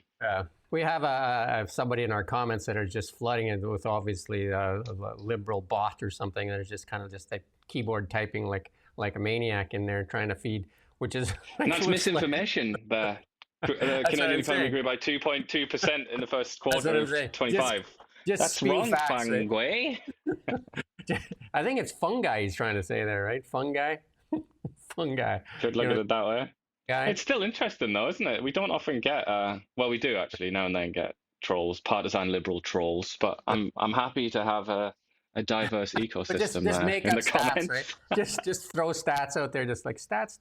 we have somebody in our comments that are just flooding it with obviously a liberal bot or something that is just kind of just like keyboard typing like a maniac in there trying to feed, which is that's misinformation. The Canadian economy grew by 2.2% in the first quarter of 25. That's wrong, facts, Fang right? I think it's fungi he's trying to say there, right? Fungi? Fungi. Could look at it that way. Guy. It's still interesting though, isn't it? We don't often get, well, we do actually now and then get trolls, partisan liberal trolls, but I'm happy to have a diverse ecosystem just make in up the stats, comments. Right? Just throw stats out there, just like stats.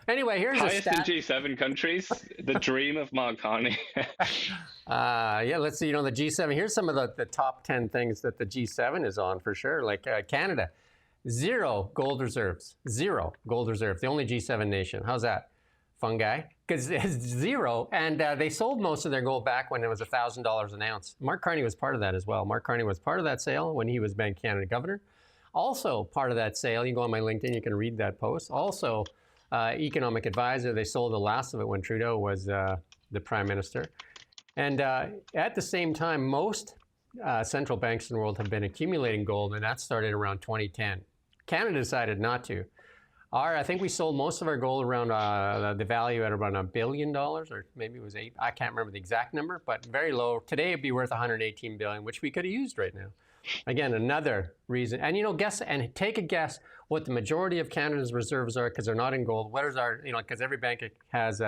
Anyway, here's highest a stat. in G7 countries, the dream of Mark Carney. Yeah, let's see. The G7. Here's some of the top 10 things that the G7 is on for sure. Like Canada, 0 gold reserves. 0 gold reserves. The only G7 nation. How's that? Fungi? Because it's 0, and they sold most of their gold back when it was $1,000 an ounce. Mark Carney was part of that as well. Mark Carney was part of that sale when he was Bank of Canada governor. Also part of that sale, you can go on my LinkedIn, you can read that post. Also, economic advisor, they sold the last of it when Trudeau was the prime minister. And at the same time, most central banks in the world have been accumulating gold, and that started around 2010. Canada decided not to. I think we sold most of our gold around the value at around $1 billion, or maybe it was 8. I can't remember the exact number, but very low. Today it'd be worth $118 billion, which we could have used right now. Again, another reason. And guess and take a guess what the majority of Canada's reserves are, because they're not in gold. What is our, because every bank has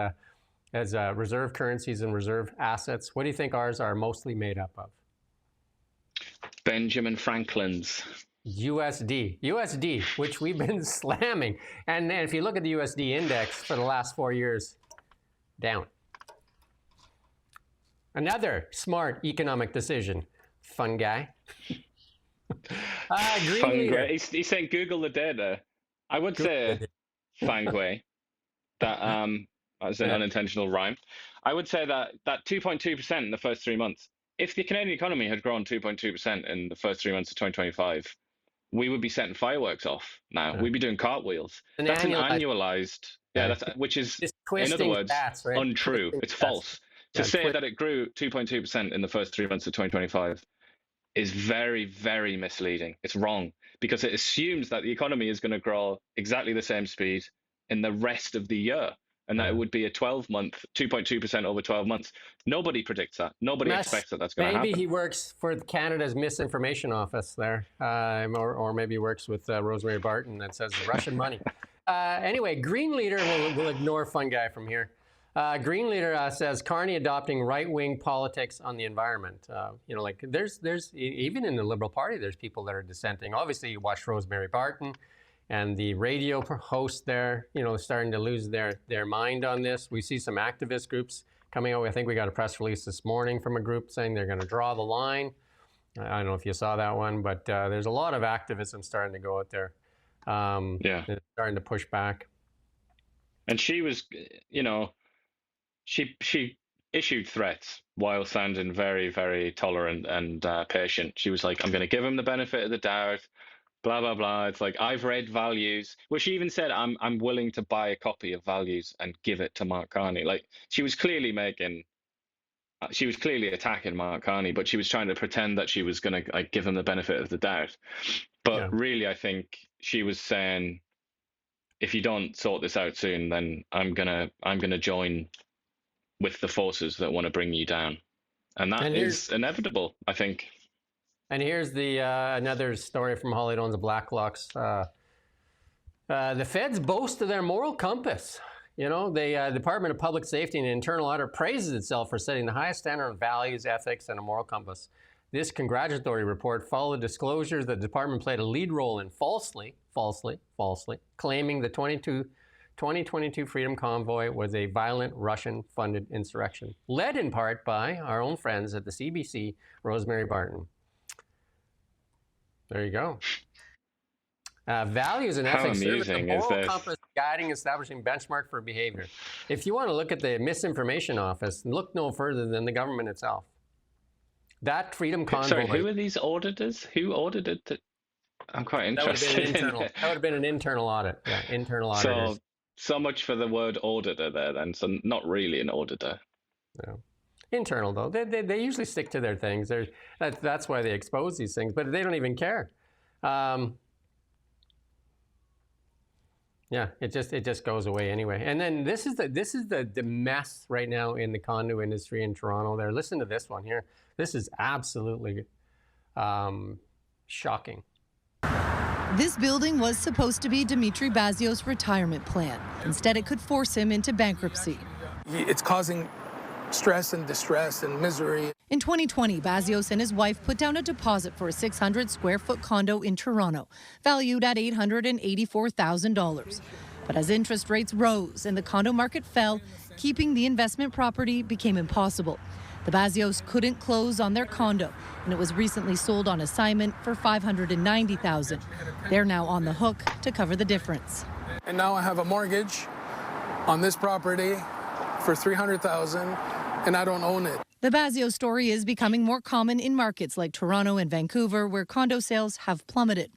reserve currencies and reserve assets. What do you think ours are mostly made up of? Benjamin Franklin's. USD, which we've been slamming. And then if you look at the USD index for the last 4 years, down. Another smart economic decision. Fungi. Green leader. He's saying Google the data. I would say Fangway. That was an unintentional rhyme. I would say that 2.2% in the first 3 months. If the Canadian economy had grown 2.2% in the first 3 months of 2025, we would be setting fireworks off now. We'd be doing cartwheels. That's an annualized, which is, in other words, stats, right? untrue. It's false. To say that it grew 2.2% in the first 3 months of 2025 is very, very misleading. It's wrong, because it assumes that the economy is going to grow exactly the same speed in the rest of the year, and that it would be a 12-month, 2.2% over 12 months. Nobody predicts that. Nobody expects that that's going to happen. Maybe he works for Canada's misinformation office there, or maybe he works with Rosemary Barton that says Russian money. Anyway, Green Leader, we'll ignore Fungi from here. Green Leader says Carney adopting right-wing politics on the environment. There's even in the Liberal Party, there's people that are dissenting. Obviously, you watch Rosemary Barton and the radio host there, starting to lose their mind on this. We see some activist groups coming out. I think we got a press release this morning from a group saying they're going to draw the line. I don't know if you saw that one, but there's a lot of activism starting to go out there. Starting to push back. And she was, she issued threats while sounding very, very tolerant and patient. She was like, I'm going to give him the benefit of the doubt, blah, blah, blah. It's like, I've read Values. Well, she even said, I'm willing to buy a copy of Values and give it to Mark Carney. Like, she was clearly attacking Mark Carney, but she was trying to pretend that she was going to give him the benefit of the doubt. But really, I think she was saying, if you don't sort this out soon, then I'm gonna join with the forces that want to bring you down, and that is inevitable, I think. And here's the another story from Holly owns the Blacklocks. The feds boast of their moral compass. The Department of Public Safety and Internal Audit praises itself for setting the highest standard of values, ethics, and a moral compass. This congratulatory report followed disclosures that the department played a lead role in falsely claiming the 2022 Freedom Convoy was a violent Russian-funded insurrection, led in part by our own friends at the CBC, Rosemary Barton. There you go. Values and ethics serve as the moral compass guiding, establishing benchmark for behavior. If you want to look at the misinformation office, look no further than the government itself. That Freedom Convoy. Sorry, who are these auditors? Who audited it? I'm quite That would have interested. been an internal. That would have been an internal audit. Yeah, internal auditors. So much for the word auditor there, then. So not really an auditor. Yeah. Internal though, they usually stick to their things. That's why they expose these things, but they don't even care. Yeah, it just goes away anyway. And then this is the mess right now in the condo industry in Toronto. There, listen to this one here. This is absolutely shocking. This building was supposed to be Dimitri Bazios' retirement plan. Instead, it could force him into bankruptcy. It's causing stress and distress and misery. In 2020, Bazios and his wife put down a deposit for a 600-square-foot condo in Toronto, valued at $884,000. But as interest rates rose and the condo market fell, keeping the investment property became impossible. The Bazios couldn't close on their condo, and it was recently sold on assignment for $590,000. They're now on the hook to cover the difference. And now I have a mortgage on this property for $300,000, and I don't own it. The Bazios story is becoming more common in markets like Toronto and Vancouver, where condo sales have plummeted.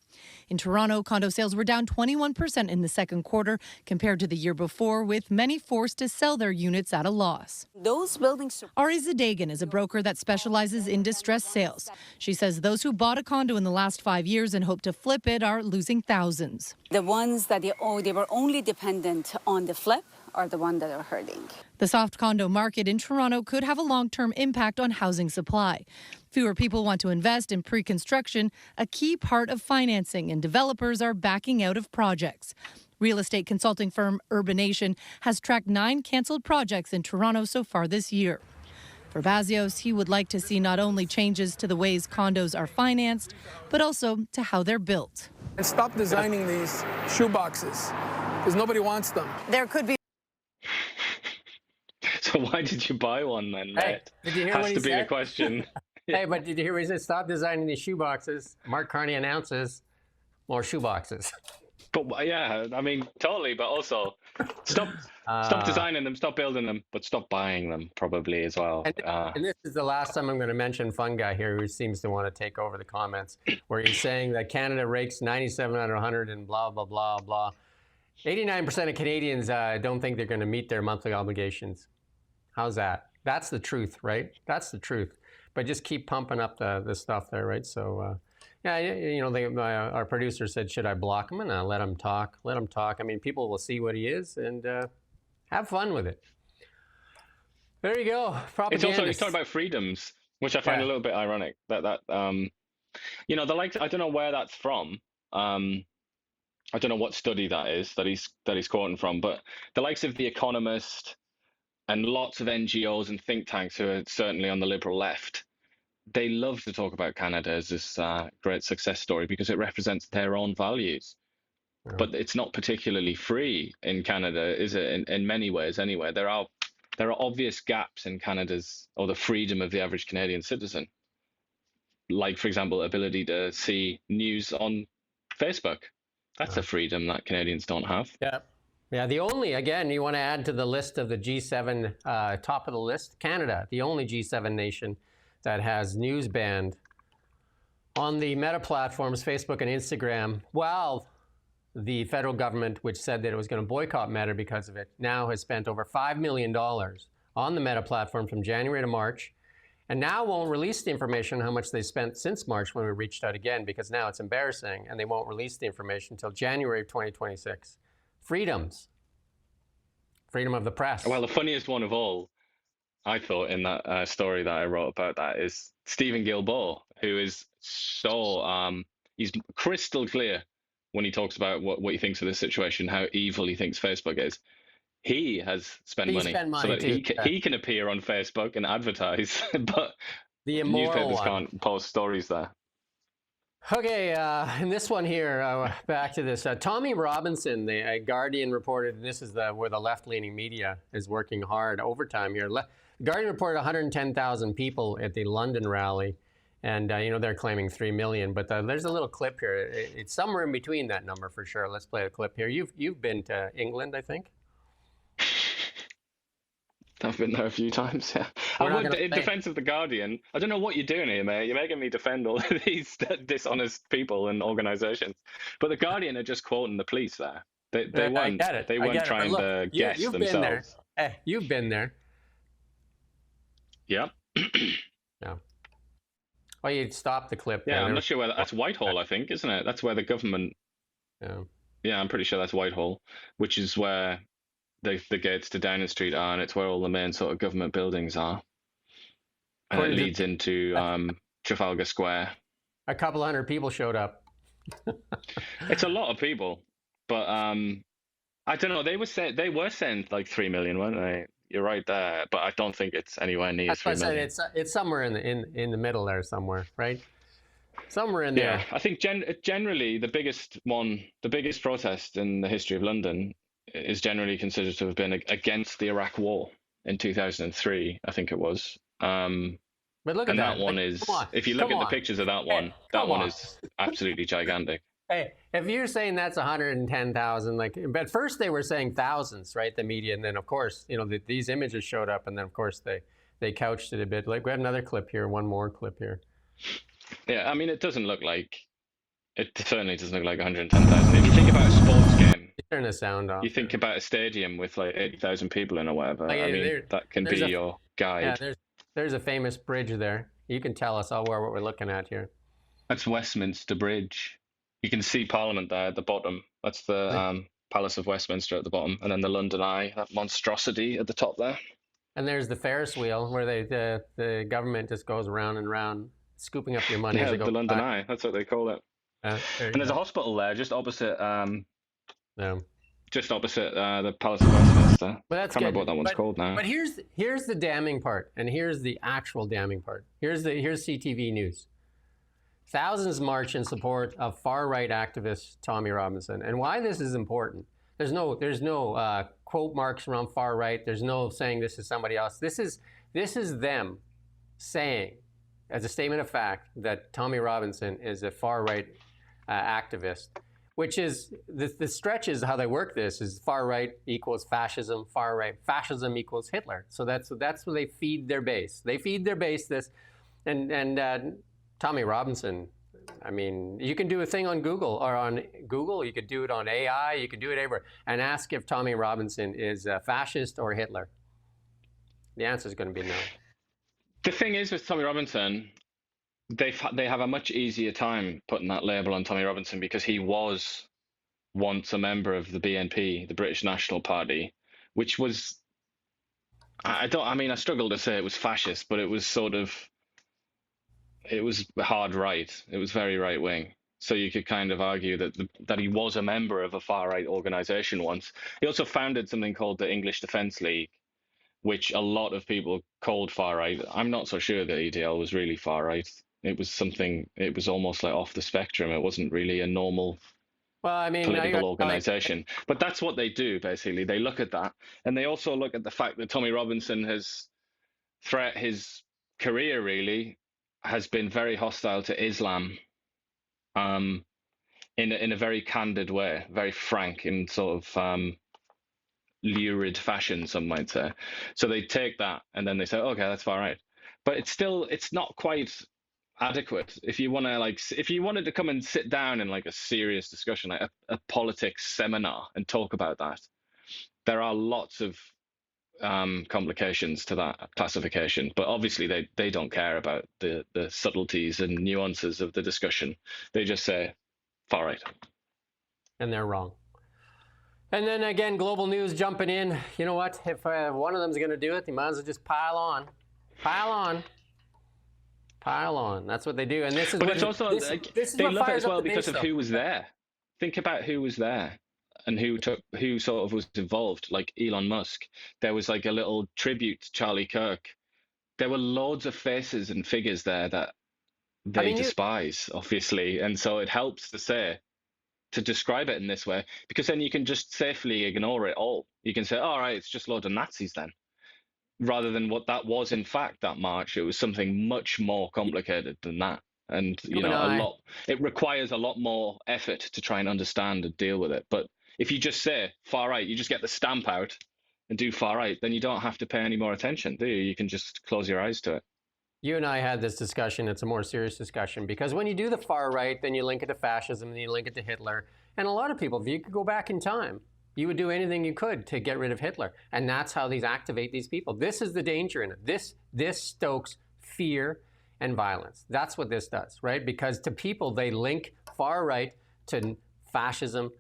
In Toronto, condo sales were down 21% in the second quarter compared to the year before, with many forced to sell their units at a loss. Those buildings. Ari Zadegan is a broker that specializes in distress sales. She says those who bought a condo in the last 5 years and hope to flip it are losing thousands. The ones that they were only dependent on the flip are the ones that are hurting. The soft condo market in Toronto could have a long-term impact on housing supply. Fewer people want to invest in pre-construction, a key part of financing, and developers are backing out of projects. Real estate consulting firm Urbanation has tracked 9 canceled projects in Toronto so far this year. For Bazios, he would like to see not only changes to the ways condos are financed, but also to how they're built. And stop designing these shoeboxes, because nobody wants them. There could be. So why did you buy one then, Hey, mate? did you hear Has what he to be the said? question. Hey, but did you hear what he said? Stop designing these shoeboxes. Mark Carney announces more shoeboxes. But yeah, I mean, totally. But also, stop designing them, stop building them, but stop buying them probably as well. And this is the last time I'm going to mention Fun Guy here, who seems to want to take over the comments, where he's saying that Canada ranks 97 out of 100 and blah, blah, blah, blah. 89% of Canadians don't think they're going to meet their monthly obligations. How's that? That's the truth, right? That's the truth. But just keep pumping up the stuff there, right? So, yeah, you know, our producer said, should I block him? And let him talk. Let him talk. I mean, people will see what he is and have fun with it. There you go. It's also, he's talking about freedoms, which I find a little bit ironic. That you know, I don't know where that's from. I don't know what study that is that he's quoting from, but the likes of The Economist and lots of NGOs and think tanks who are certainly on the liberal left, they love to talk about Canada as this great success story because it represents their own values. Yeah. But it's not particularly free in Canada, is it? In many ways, anyway. There are obvious gaps in Canada's, or the freedom of the average Canadian citizen. Like, for example, ability to see news on Facebook. That's a freedom that Canadians don't have. Yeah. Yeah, the only, again, you want to add to the list of the G7, top of the list, Canada, the only G7 nation that has news banned on the Meta platforms, Facebook and Instagram, while the federal government, which said that it was going to boycott Meta because of it, now has spent over $5 million on the Meta platform from January to March, and now won't release the information on how much they spent since March when we reached out again, because now it's embarrassing, and they won't release the information until January of 2026. Freedoms. Freedom of the press. Well, the funniest one of all, I thought, in that story that I wrote about that is Stephen Guilbeault, who is so, he's crystal clear when he talks about what he thinks of this situation, how evil he thinks Facebook is. He has spent money so that he can appear on Facebook and advertise, but the newspapers can't post stories there. Okay, and this one here, back to this. Tommy Robinson, the Guardian reported, and this is where the left-leaning media is working hard overtime here. Guardian reported 110,000 people at the London rally, and you know, they're claiming 3 million, but there's a little clip here. It's somewhere in between that number for sure. Let's play a clip here. You've been to England, I think. I've been there a few times. Yeah, in defense of the Guardian. I don't know what you're doing here, mate. You're making me defend all of these dishonest people and organisations, but the Guardian are just quoting the police there. They weren't. They weren't trying to guess you've themselves. Been there. Hey, you've been there. Yeah. Yeah. Well, you'd stop the clip. Yeah, I'm not sure where that's Whitehall. I think, isn't it? That's where the government. Yeah. Yeah, I'm pretty sure that's Whitehall, which is where the gates to Downing Street are, and it's where all the main sort of government buildings are. And it leads into Trafalgar Square. A couple hundred people showed up. It's a lot of people, but I don't know. They were saying like 3 million, weren't they? You're right there, but I don't think it's anywhere near 3 million. It's somewhere in the middle there somewhere, right? Somewhere in there. Yeah, I think generally the biggest protest in the history of London is generally considered to have been against the Iraq War in 2003, I think it was. But look at that one is, if you look at the pictures of that one, that one is absolutely gigantic. Hey, if you're saying that's 110,000, like, at first they were saying thousands, right? The media, and then of course, these images showed up, and then of course they couched it a bit. Like, we have another clip here, one more clip here. Yeah, I mean, it certainly doesn't look like 110,000. If you think about a sports game, turn the sound off. You think about a stadium with like 80,000 people in or whatever. I mean, that can be your guide. Yeah, there's a famous bridge there. You can tell us all what we're looking at here. That's Westminster Bridge. You can see Parliament there at the bottom. That's the Palace of Westminster at the bottom, and then the London Eye, that monstrosity at the top there. And there's the Ferris wheel where the government just goes round and round, scooping up your money as they go the London by. Eye. That's what they call it. And there's a hospital there just opposite. Just opposite the Palace of Westminster. But that's I can't remember what that one's called now. But here's the damning part, and here's the actual damning part. Here's CTV News. Thousands march in support of far-right activist Tommy Robinson. And why this is important, there's no quote marks around far-right. There's no saying this is somebody else. This is them saying, as a statement of fact, that Tommy Robinson is a far-right activist, which is, the stretch is how they work this, is far-right equals fascism, far-right, fascism equals Hitler. So that's where they feed their base. They feed their base this, and Tommy Robinson, I mean, you can do a thing on Google, you could do it on AI, you could do it everywhere, and ask if Tommy Robinson is a fascist or Hitler. The answer is going to be no. The thing is with Tommy Robinson, they have a much easier time putting that label on Tommy Robinson because he was once a member of the BNP, the British National Party, which was, I struggle to say it was fascist, but it was it was hard right. It was very right wing. So you could kind of argue that he was a member of a far right organization once. He also founded something called the English Defence League, which a lot of people called far right. I'm not so sure that EDL was really far right. It was almost like off the spectrum. It wasn't really a normal political organization. But that's what they do, basically. They look at that. And they also look at the fact that Tommy Robinson throughout his career, really, has been very hostile to Islam in a very candid way, very frank in sort of lurid fashion, some might say. So they take that and then they say, okay, that's far right. But it's not quite adequate. If you wanted to come and sit down in like a serious discussion, like a politics seminar, and talk about that, there are lots of complications to that classification, but obviously they don't care about the subtleties and nuances of the discussion. They just say far right, and they're wrong. And then again, global news jumping in. You know what? If one of them's going to do it, they might as well just pile on. That's what they do. And this is. But it's also they love it as well because of who was there. Think about who was there. And who sort of was involved, like Elon Musk. There was like a little tribute to Charlie Kirk. There were loads of faces and figures there that they despise, obviously. And so it helps to describe it in this way, because then you can just safely ignore it all. You can say, all right, it's just loads of Nazis then. Rather than what that was, in fact, that march, it was something much more complicated than that. And, it requires a lot more effort to try and understand and deal with it. But if you just say far right, you just get the stamp out and do far right, then you don't have to pay any more attention, do you? You can just close your eyes to it. You and I had this discussion. It's a more serious discussion because when you do the far right, then you link it to fascism, and you link it to Hitler. And a lot of people, if you could go back in time, you would do anything you could to get rid of Hitler. And that's how these activate these people. This is the danger in it. This stokes fear and violence. That's what this does, right? Because to people, they link far right to fascism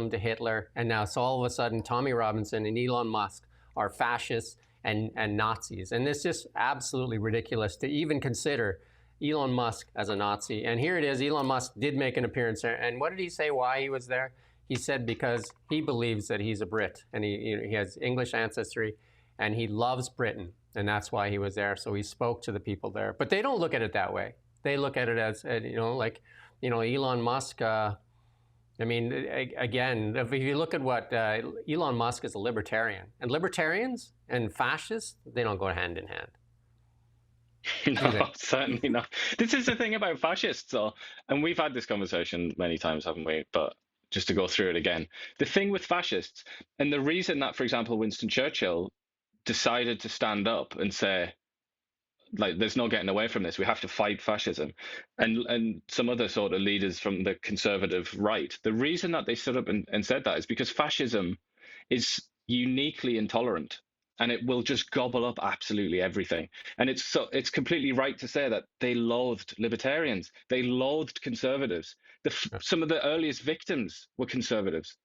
to Hitler, and now so all of a sudden Tommy Robinson and Elon Musk are fascists and Nazis. And it's just absolutely ridiculous to even consider Elon Musk as a Nazi. And here it is, Elon Musk did make an appearance there. And what did he say why he was there? He said because he believes that he's a Brit and he has English ancestry and he loves Britain, and that's why he was there. So he spoke to the people there. But they don't look at it that way. They look at it as, Elon Musk, I mean, again, if you look at what Elon Musk is a libertarian, and libertarians and fascists, they don't go hand in hand. No, certainly not. This is the thing about fascists, though, and we've had this conversation many times, haven't we? But just to go through it again, the thing with fascists, and the reason that, for example, Winston Churchill decided to stand up and say, like, there's no getting away from this, we have to fight fascism, and some other sort of leaders from the conservative right, the reason that they stood up and said that is because fascism is uniquely intolerant, and it will just gobble up absolutely everything. And it's completely right to say that they loathed libertarians, they loathed conservatives. Some of the earliest victims were conservatives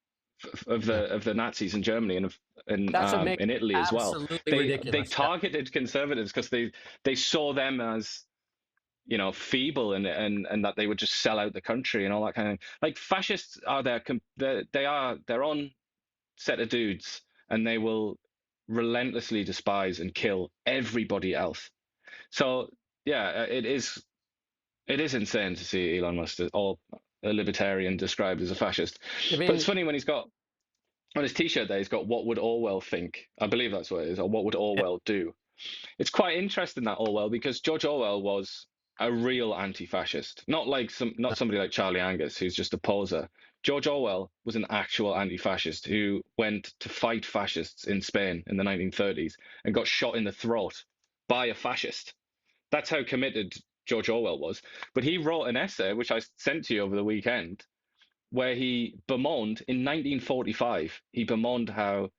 of the Nazis in Germany and in Italy as well. They targeted conservatives because they saw them as, feeble and that they would just sell out the country and all that kind of thing. Like, fascists are they are their own set of dudes, and they will relentlessly despise and kill everybody else. So yeah, it is insane to see Elon Musk or a libertarian described as a fascist. But it's funny when he's got on his T-shirt there, he's got "What would Orwell think?" I believe that's what it is, or "What would Orwell do?" It's quite interesting, that Orwell, because George Orwell was a real anti-fascist, not somebody like Charlie Angus who's just a poser. George Orwell was an actual anti-fascist who went to fight fascists in Spain in the 1930s and got shot in the throat by a fascist. That's how committed George Orwell was. But he wrote an essay, which I sent to you over the weekend, where he bemoaned, in 1945, he bemoaned how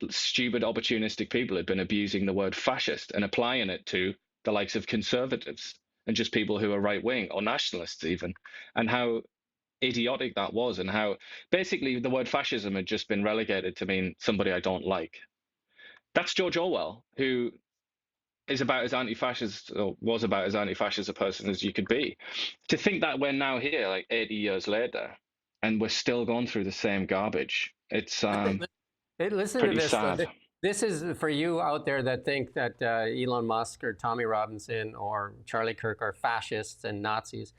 stupid, opportunistic people had been abusing the word fascist and applying it to the likes of conservatives and just people who are right-wing or nationalists even, and how idiotic that was, and how basically the word fascism had just been relegated to mean somebody I don't like. That's George Orwell, who is about as anti-fascist, or was about as anti-fascist a person as you could be. To think that we're now here, like 80 years later, and we're still going through the same garbage, it's Listen pretty to this. sad. This is for you out there that think that Elon Musk or Tommy Robinson or Charlie Kirk are fascists and Nazis.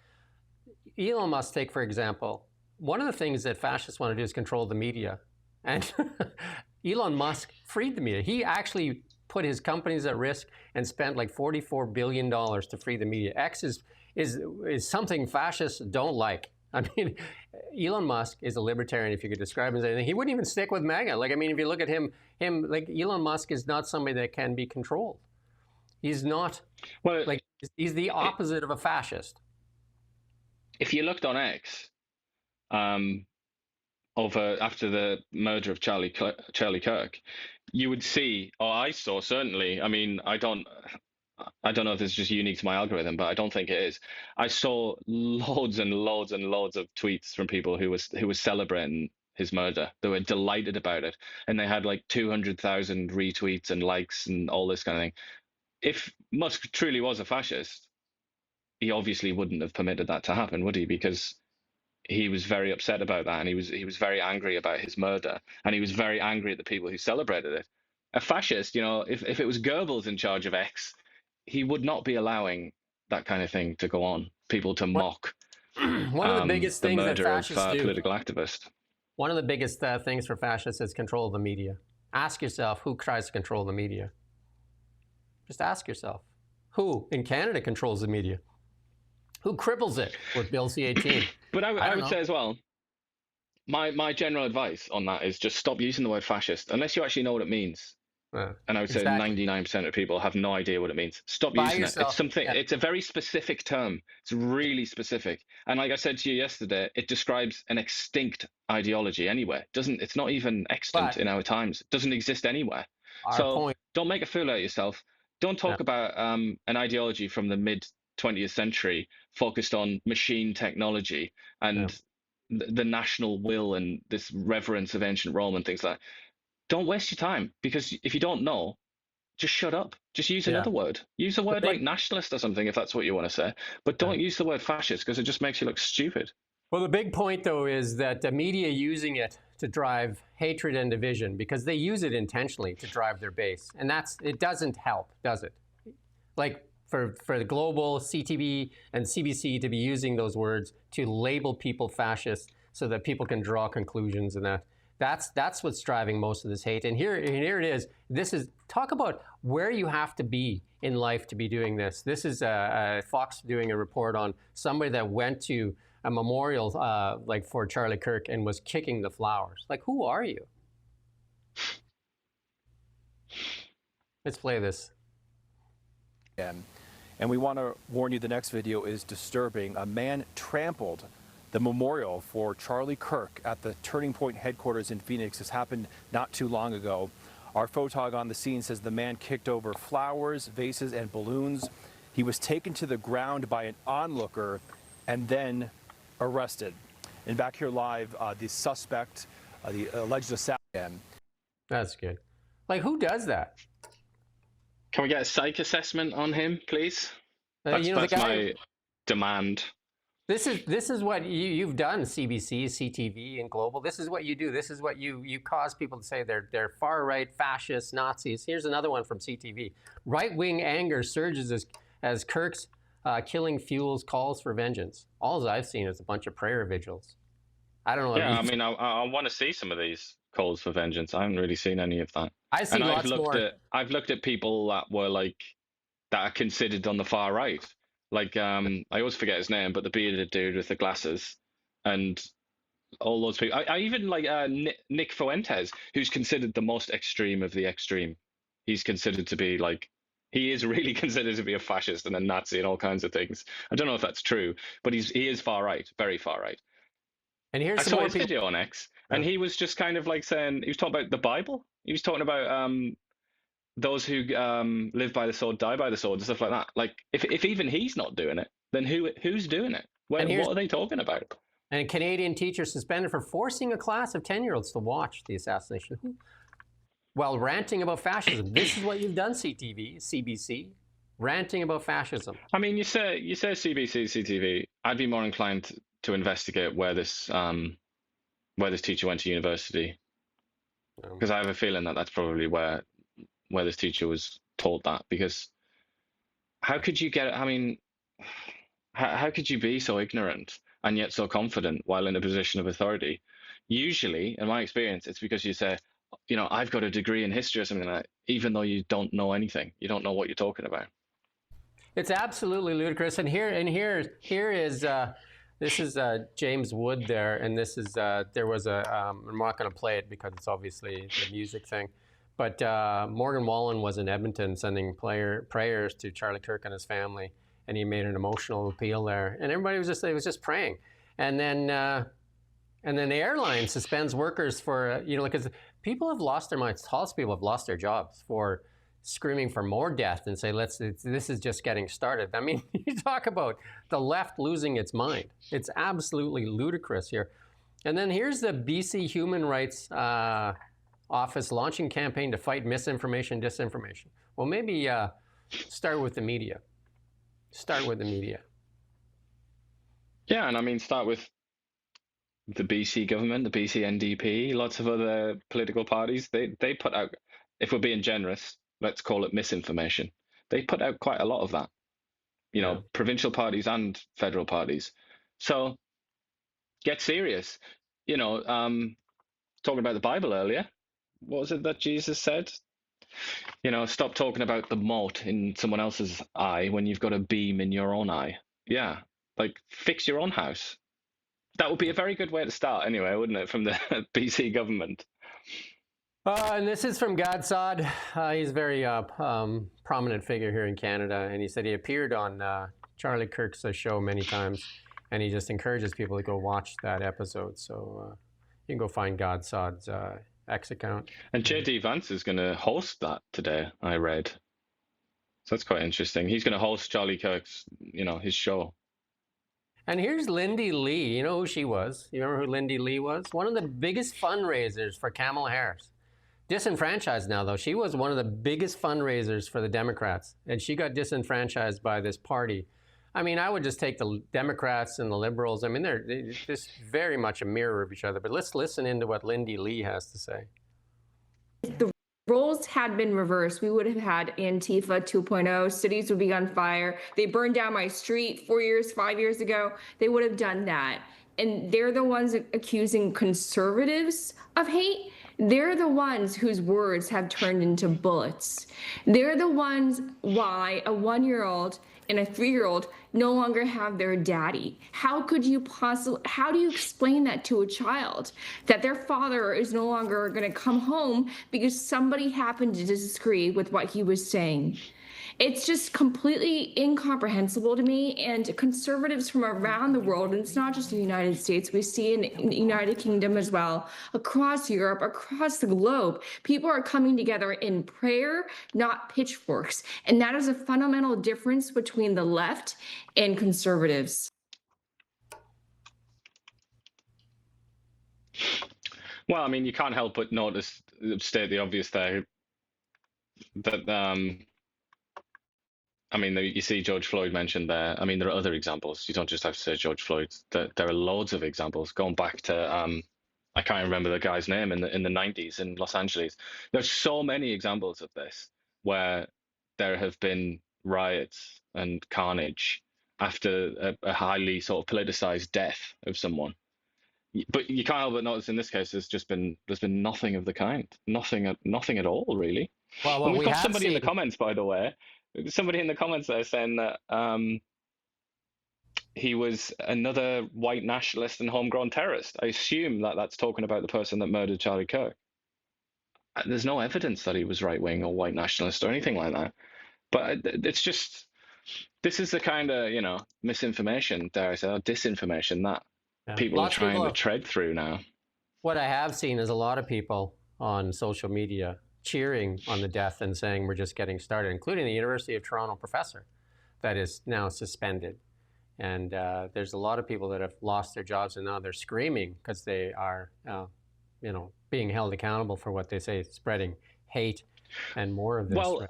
Elon Musk, take for example, one of the things that fascists want to do is control the media. And Elon Musk freed the media. He actually put his companies at risk and spent like $44 billion to free the media. X is something fascists don't like. I mean, Elon Musk is a libertarian, if you could describe him as anything. He wouldn't even stick with MAGA. Like, I mean, if you look at him, like, Elon Musk is not somebody that can be controlled. He's not, he's the opposite of a fascist. If you looked on X, after the murder of Charlie Kirk, you would see, or I saw certainly, I mean, I don't know if this is just unique to my algorithm, but I don't think it is. I saw loads and loads and loads of tweets from people who were celebrating his murder. They were delighted about it, and they had like 200,000 retweets and likes and all this kind of thing. If Musk truly was a fascist, he obviously wouldn't have permitted that to happen, would he? Because he was very upset about that, and he was very angry about his murder, and he was very angry at the people who celebrated it. A fascist, if it was Goebbels in charge of X, he would not be allowing that kind of thing to go on. People to mock one of the biggest things that fascists do. Political activist. One of the biggest things for fascists is control of the media. Ask yourself, who tries to control the media? Just ask yourself, who in Canada controls the media? Who cripples it with Bill C-18? But I would say as well, my general advice on that is just stop using the word fascist unless you actually know what it means. And I would say exactly. 99% of people have no idea what it means. Stop Buy using yourself, it. It's something. yeah. It's a very specific term. It's really specific. And like I said to you yesterday, it describes an extinct ideology anyway. It's not even extant in our times. It doesn't exist anywhere. So don't make a fool out of yourself. Don't talk about an ideology from the mid 20th century focused on machine technology and the national will and this reverence of ancient Rome and things like that. Don't waste your time, because if you don't know, just shut up. Just use another word. Use a word like nationalist or something if that's what you want to say. But don't use the word fascist, because it just makes you look stupid. Well, the big point, though, is that the media using it to drive hatred and division, because they use it intentionally to drive their base. And it doesn't help, does it? Like for the global CTV and CBC to be using those words to label people fascists so that people can draw conclusions, and that's what's driving most of this hate. And here it is. This is, talk about where you have to be in life to be doing this. This is Fox doing a report on somebody that went to a memorial like for Charlie Kirk and was kicking the flowers. Like, who are you? Let's play this. And we want to warn you, the next video is disturbing. A man trampled the memorial for Charlie Kirk at the Turning Point headquarters in Phoenix. This happened not too long ago. Our photog on the scene says the man kicked over flowers, vases, and balloons. He was taken to the ground by an onlooker and then arrested. And back here live, the suspect, the alleged assassin. That's good. Like, who does that? Can we get a psych assessment on him, please? That's the guy, my demand. This is what you've done, CBC, CTV, and Global. This is what you do. This is what you cause people to say they're far-right, fascists, Nazis. Here's another one from CTV. Right-wing anger surges as Kirk's killing fuels calls for vengeance. All I've seen is a bunch of prayer vigils. I don't know. Yeah, I mean, I want to see some of these calls for vengeance. I haven't really seen any of that. I see lots more. I've looked at people that are considered on the far right. Like, I always forget his name, but the bearded dude with the glasses and all those people. I even like Nick Fuentes, who's considered the most extreme of the extreme. He's considered to be he is really considered to be a fascist and a Nazi and all kinds of things. I don't know if that's true, but he is far right, very far right. And here's I some saw more his video on X, and he was just kind of like saying, he was talking about the Bible. He was talking about those who live by the sword die by the sword and stuff like that. Like, if even he's not doing it, then who's doing it? What are they talking about? And a Canadian teacher suspended for forcing a class of 10-year-olds to watch the assassination while ranting about fascism. This is what you've done, CTV, CBC, ranting about fascism. I mean, you say CBC, CTV. I'd be more inclined to investigate where this teacher went to university, because I have a feeling that that's probably where this teacher was taught that. Because how could you get? I mean, how could you be so ignorant and yet so confident while in a position of authority? Usually, in my experience, it's because you say, I've got a degree in history or something like that, even though you don't know anything. You don't know what you're talking about. It's absolutely ludicrous. And here is this is James Wood there, and this is there was I'm not going to play it because it's obviously the music thing, but Morgan Wallen was in Edmonton sending prayers to Charlie Kirk and his family, and he made an emotional appeal there, and everybody was just praying, and then the airline suspends workers for because people have lost their minds. Tallest people have lost their jobs for screaming for more death and say, this is just getting started. I mean, you talk about the left losing its mind. It's absolutely ludicrous here. And then here's the BC Human Rights Office launching campaign to fight misinformation, disinformation. Well, maybe start with the media. Start with the media. Yeah, and I mean, start with the BC government, the BC NDP, lots of other political parties. They put out, if we're being generous, let's call it misinformation. They put out quite a lot of that, provincial parties and federal parties. So get serious. Talking about the Bible earlier, what was it that Jesus said? Stop talking about the mote in someone else's eye when you've got a beam in your own eye. Yeah, like fix your own house. That would be a very good way to start anyway, wouldn't it, from the BC government? And this is from Gadsod. He's a very prominent figure here in Canada, and he said he appeared on Charlie Kirk's show many times, and he just encourages people to go watch that episode. So you can go find Gadsod's X account. And J.D. Vance is going to host that today, I read. So that's quite interesting. He's going to host Charlie Kirk's, his show. And here's Lindy Lee. You know who she was? You remember who Lindy Lee was? One of the biggest fundraisers for Kamala Harris. Disenfranchised now, though. She was one of the biggest fundraisers for the Democrats, and she got disenfranchised by this party. I mean, I would just take the Democrats and the Liberals. I mean, they're just very much a mirror of each other. But let's listen into what Lindy Lee has to say. The roles had been reversed, we would have had Antifa 2.0. Cities would be on fire. They burned down my street 5 years ago. They would have done that. And they're the ones accusing conservatives of hate. They're the ones whose words have turned into bullets. They're the ones why a 1-year-old and a 3-year-old no longer have their daddy. How do you explain that to a child? That their father is no longer going to come home because somebody happened to disagree with what he was saying. It's just completely incomprehensible to me, and conservatives from around the world, and it's not just in the United States, we see in the United Kingdom as well, across Europe, across the globe, people are coming together in prayer, not pitchforks. And that is a fundamental difference between the left and conservatives. Well, I mean, you can't help but state the obvious there, that I mean, you see George Floyd mentioned there. I mean, there are other examples. You don't just have to say George Floyd. There are loads of examples going back to, I can't remember the guy's name, in the 90s in Los Angeles. There's so many examples of this where there have been riots and carnage after a highly sort of politicized death of someone. But you can't help but notice in this case, there's been nothing of the kind. Nothing at all, really. Well, and we've got somebody in the comments, by the way. Somebody in the comments there saying that he was another white nationalist and homegrown terrorist. I assume that that's talking about the person that murdered Charlie Kirk. There's no evidence that he was right-wing or white nationalist or anything like that. But it's just, this is the kind of, misinformation, dare I say, or disinformation that people are trying to tread through now. What I have seen is a lot of people on social media cheering on the death and saying we're just getting started, including the University of Toronto professor that is now suspended. And there's a lot of people that have lost their jobs, and now they're screaming because they are, being held accountable for what they say, spreading hate and more of this. Well,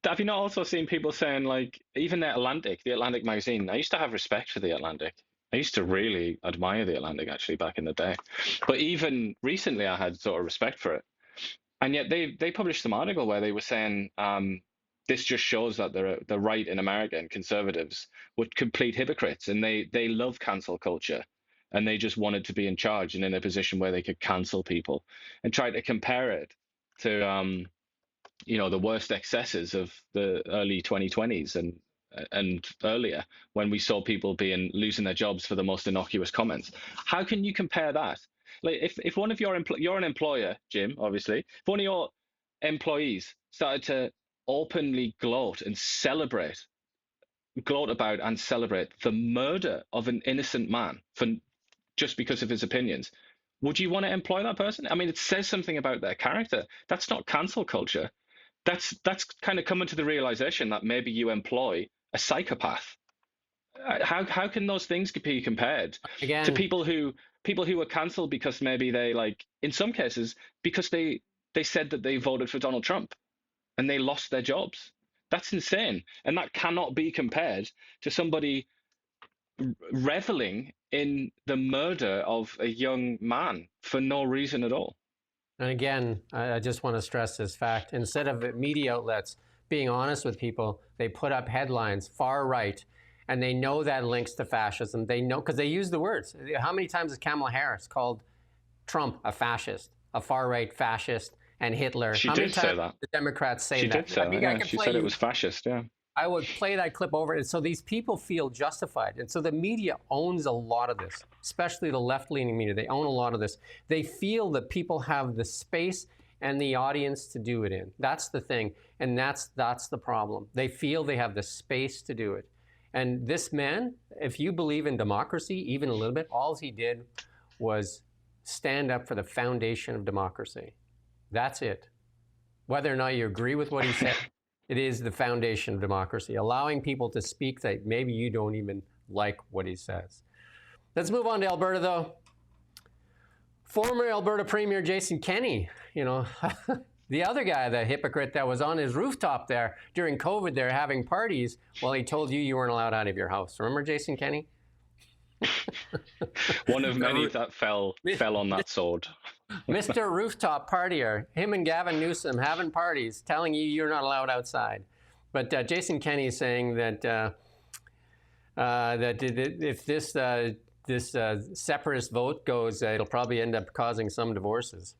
have you not also seen people saying, like, even the Atlantic magazine? I used to have respect for the Atlantic. I used to really admire the Atlantic, actually, back in the day. But even recently, I had sort of respect for it. And yet they published some article where they were saying this just shows that the right in America and conservatives were complete hypocrites, and they love cancel culture, and they just wanted to be in charge and in a position where they could cancel people, and try to compare it to the worst excesses of the early 2020s and earlier, when we saw people losing their jobs for the most innocuous comments. How can you compare that? Like, if one of you're an employer, Jim, obviously, if one of your employees started to openly gloat about and celebrate the murder of an innocent man just because of his opinions, would you want to employ that person? I mean, it says something about their character. That's not cancel culture. That's kind of coming to the realization that maybe you employ a psychopath. How can those things be compared to people who were cancelled because maybe they, like, in some cases, because they said that they voted for Donald Trump and they lost their jobs? That's insane. And that cannot be compared to somebody reveling in the murder of a young man for no reason at all. And again, I just want to stress this fact. Instead of media outlets being honest with people, they put up headlines, far right, and they know that links to fascism. They know, because they use the words. How many times has Kamala Harris called Trump a fascist, a far-right fascist, and Hitler? She How did many say times that. The Democrats say she that. Did say that. Yeah. She said it was fascist, yeah. I would play that clip over. And so these people feel justified. And so the media owns a lot of this, especially the left-leaning media. They own a lot of this. They feel that people have the space and the audience to do it in. That's the thing. And that's the problem. They feel they have the space to do it. And this man, if you believe in democracy, even a little bit, all he did was stand up for the foundation of democracy. That's it. Whether or not you agree with what he said, it is the foundation of democracy, allowing people to speak that maybe you don't even like what he says. Let's move on to Alberta, though. Former Alberta Premier Jason Kenney, you know, the other guy, the hypocrite that was on his rooftop there during COVID there having parties while he told you weren't allowed out of your house. Remember Jason Kenney? One of many that fell on that sword. Mr. Rooftop Partier, him and Gavin Newsom having parties, telling you you're not allowed outside. But Jason Kenney is saying that that if this separatist vote goes, it'll probably end up causing some divorces.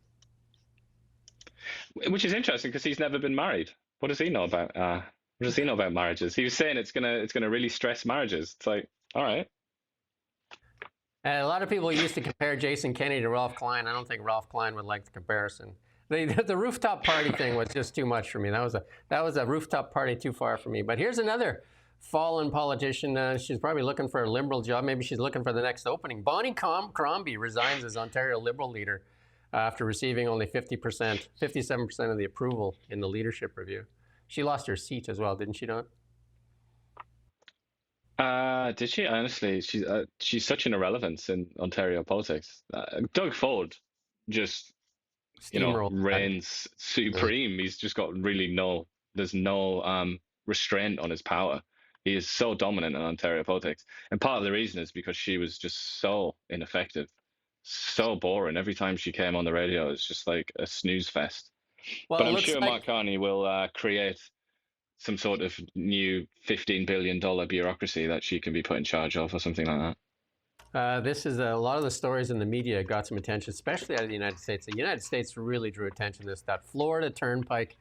Which is interesting because he's never been married. What does he know about? What does he know about marriages? He was saying it's gonna really stress marriages. It's like, all right. And a lot of people used to compare Jason Kenney to Ralph Klein. I don't think Ralph Klein would like the comparison. The rooftop party thing was just too much for me. That was a rooftop party too far for me. But here's another fallen politician. She's probably looking for a Liberal job. Maybe she's looking for the next opening. Bonnie Crombie resigns as Ontario Liberal leader after receiving only 57% of the approval in the leadership review. She lost her seat as well, didn't she not? Did she? Honestly, she's such an irrelevance in Ontario politics. Doug Ford just, reigns supreme. He's just got really there's no restraint on his power. He is so dominant in Ontario politics. And part of the reason is because she was just so ineffective, so boring. Every time she came on the radio, it's just like a snooze fest. Well, but I'm sure Mark Carney will create some sort of new $15 billion bureaucracy that she can be put in charge of or something like that. This is a lot of the stories in the media got some attention, especially out of the United States. The United States really drew attention to this. That Florida turnpike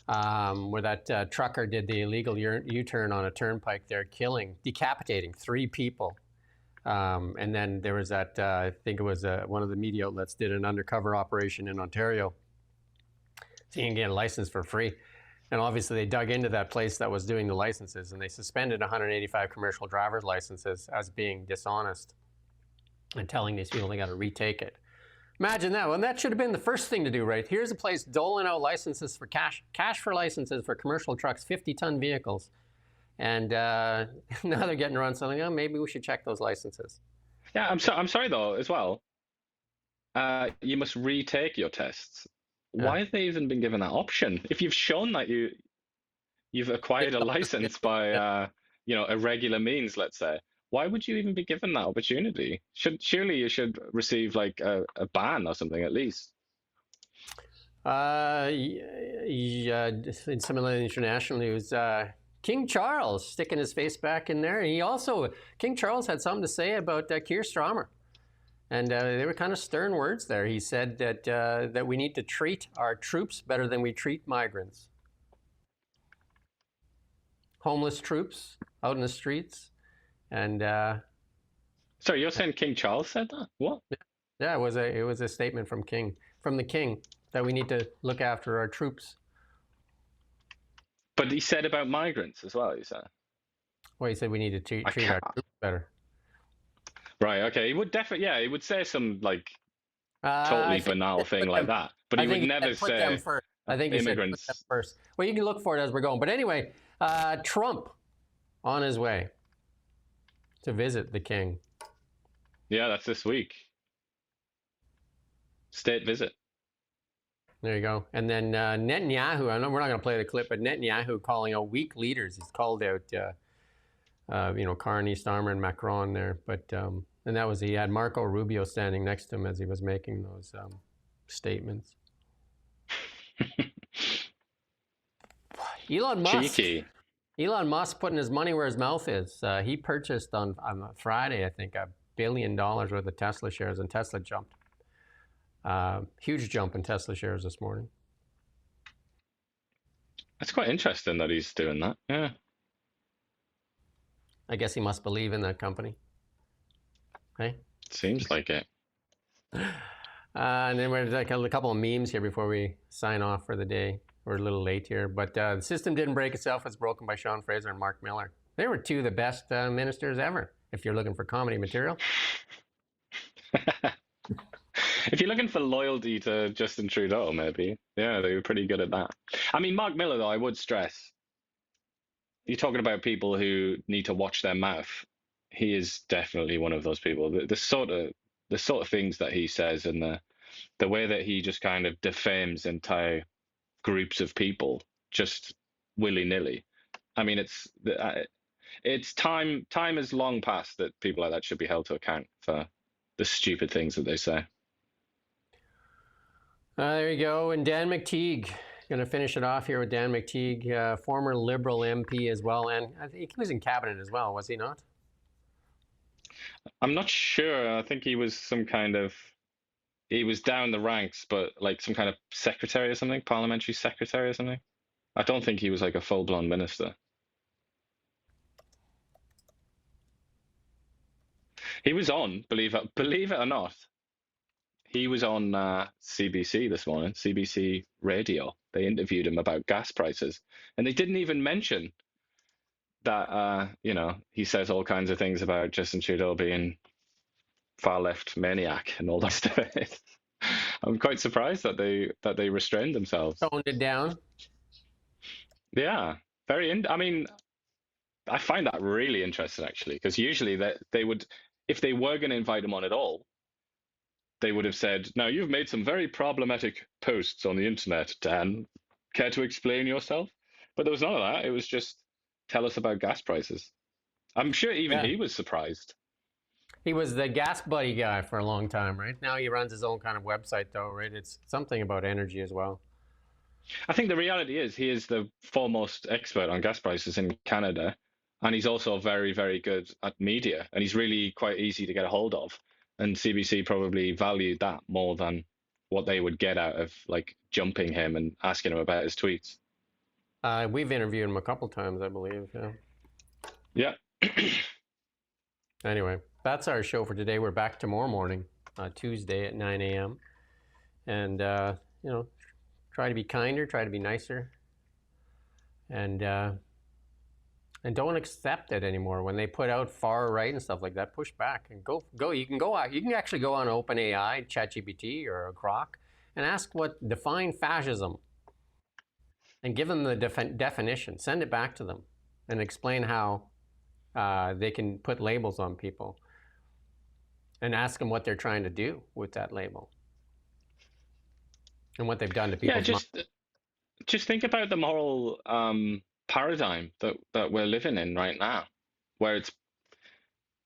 where that trucker did the illegal U-turn on a turnpike there, decapitating 3 people. And then there was that, I think it was one of the media outlets did an undercover operation in Ontario. So you can get a license for free. And obviously they dug into that place that was doing the licenses and they suspended 185 commercial driver's licenses as being dishonest and telling these people they got to retake it. Imagine that. Well, that should have been the first thing to do, right? Here's a place doling out licenses for cash for licenses for commercial trucks, 50-ton vehicles. And now they're getting around something, maybe we should check those licenses. Yeah, I'm sorry though, as well. You must retake your tests. Why have they even been given that option? If you've shown that you've acquired a license by irregular means, let's say, why would you even be given that opportunity? Surely you should receive like a ban or something at least. In some of the international news, King Charles sticking his face back in there. King Charles had something to say about Keir Starmer. And they were kind of stern words there. He said that we need to treat our troops better than we treat migrants. Homeless troops out in the streets. And sorry, you're saying King Charles said that? What? Yeah, it was a statement from the king that we need to look after our troops. But he said about migrants as well, you said? Well, he said we need to treat our troops better. Right, okay. He would definitely, he would say some like totally banal thing like that. But he would never say I think he immigrants said first. Well, you can look for it as we're going. But anyway, Trump on his way to visit the king. Yeah, that's this week. State visit. There you go. And then Netanyahu, I know we're not going to play the clip, but Netanyahu calling out weak leaders. He's called out, Carney, Starmer, and Macron there. But and that was, he had Marco Rubio standing next to him as he was making those statements. Elon Musk. Cheeky. Elon Musk putting his money where his mouth is. He purchased on Friday, I think, $1 billion worth of Tesla shares, and Tesla jumped. Huge jump in Tesla shares this morning. That's quite interesting that he's doing that. Yeah. I guess he must believe in that company. Okay. Seems like it. And then we're like a couple of memes here before we sign off for the day. We're a little late here, but the system didn't break itself. It's broken by Sean Fraser and Mark Miller. They were two of the best ministers ever, if you're looking for comedy material. If you're looking for loyalty to Justin Trudeau, maybe. Yeah, they were pretty good at that. I mean, Mark Miller, though, I would stress, you're talking about people who need to watch their mouth. He is definitely one of those people. The sort of things that he says and the way that he just kind of defames entire groups of people just willy-nilly. I mean, it's time has long passed that people like that should be held to account for the stupid things that they say. There you go. And Dan McTeague. Going to finish it off here with Dan McTeague, former Liberal MP as well. And I think he was in cabinet as well, was he not? I'm not sure. I think he was he was down the ranks, but like some kind of secretary or something, parliamentary secretary or something. I don't think he was like a full-blown minister. He was on, believe it or not. He was on CBC this morning, CBC Radio. They interviewed him about gas prices, and they didn't even mention that, he says all kinds of things about Justin Trudeau being far-left maniac and all that stuff. I'm quite surprised that they restrained themselves. Toned it down. Yeah, I mean, I find that really interesting, actually, because usually they would, if they were going to invite him on at all, they would have said, now, you've made some very problematic posts on the internet, Dan. Care to explain yourself? But there was none of that. It was just, tell us about gas prices. I'm sure even he was surprised. He was the gas buddy guy for a long time, right? Now he runs his own kind of website, though, right? It's something about energy as well. I think the reality is he is the foremost expert on gas prices in Canada, and he's also very, very good at media, and he's really quite easy to get a hold of. And CBC probably valued that more than what they would get out of like jumping him and asking him about his tweets. We've interviewed him a couple times, I believe. Yeah. Anyway, that's our show for today. We're back tomorrow morning, Tuesday at 9 a.m. And, try to be kinder, try to be nicer. And don't accept it anymore. When they put out far right and stuff like that, push back and go. You can actually go on OpenAI, ChatGPT, or Grok, and ask define fascism, and give them the definition. Send it back to them, and explain how they can put labels on people, and ask them what they're trying to do with that label, and what they've done to people. Yeah, just think about the moral paradigm that we're living in right now, where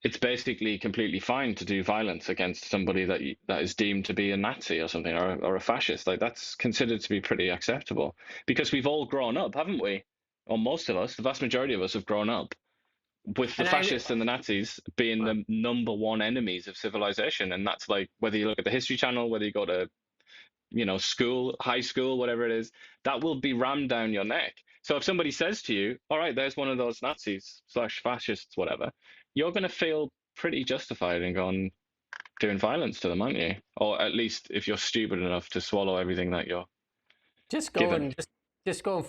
it's basically completely fine to do violence against somebody that is deemed to be a Nazi or something, or a fascist. Like, that's considered to be pretty acceptable, because we've all grown up, haven't we? Or most of us, the vast majority of us, have grown up with the fascists and the Nazis being the number one enemies of civilization. And that's like, whether you look at the History Channel, whether you go to school, high school, whatever it is, that will be rammed down your neck. So if somebody says to you, all right, there's one of those Nazis / fascists, whatever, you're going to feel pretty justified in going doing violence to them, aren't you? Or at least if you're stupid enough to swallow everything that you're just go given. and just go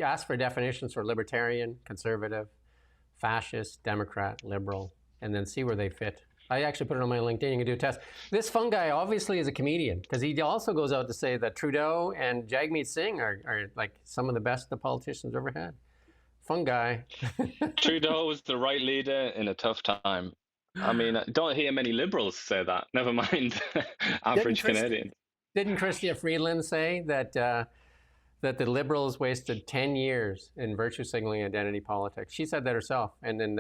ask for definitions for libertarian, conservative, fascist, Democrat, liberal, and then see where they fit. I actually put it on my LinkedIn. You can do a test. This fungi obviously is a comedian, because he also goes out to say that Trudeau and Jagmeet Singh are like some of the best the politicians ever had. Fungi. Trudeau was the right leader in a tough time. I mean, don't hear many liberals say that. Never mind average Canadians. Didn't Chrystia Freeland say that that the Liberals wasted 10 years in virtue signaling identity politics? She said that herself. And then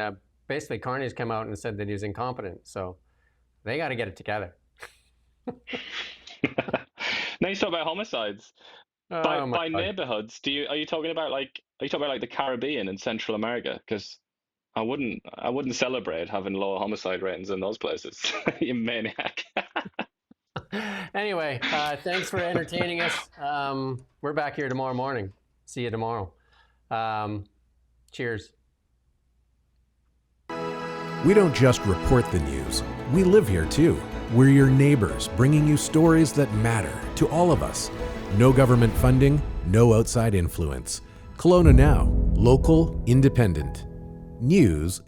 basically Carney's come out and said that he was incompetent. So they got to get it together. Now you talk about homicides. By neighborhoods, are you talking about like the Caribbean and Central America? Because I wouldn't celebrate having lower homicide ratings in those places. You maniac. Anyway, thanks for entertaining us. We're back here tomorrow morning. See you tomorrow. Cheers. We don't just report the news. We live here too. We're your neighbors, bringing you stories that matter to all of us. No government funding, no outside influence. Kelowna Now, local, independent. News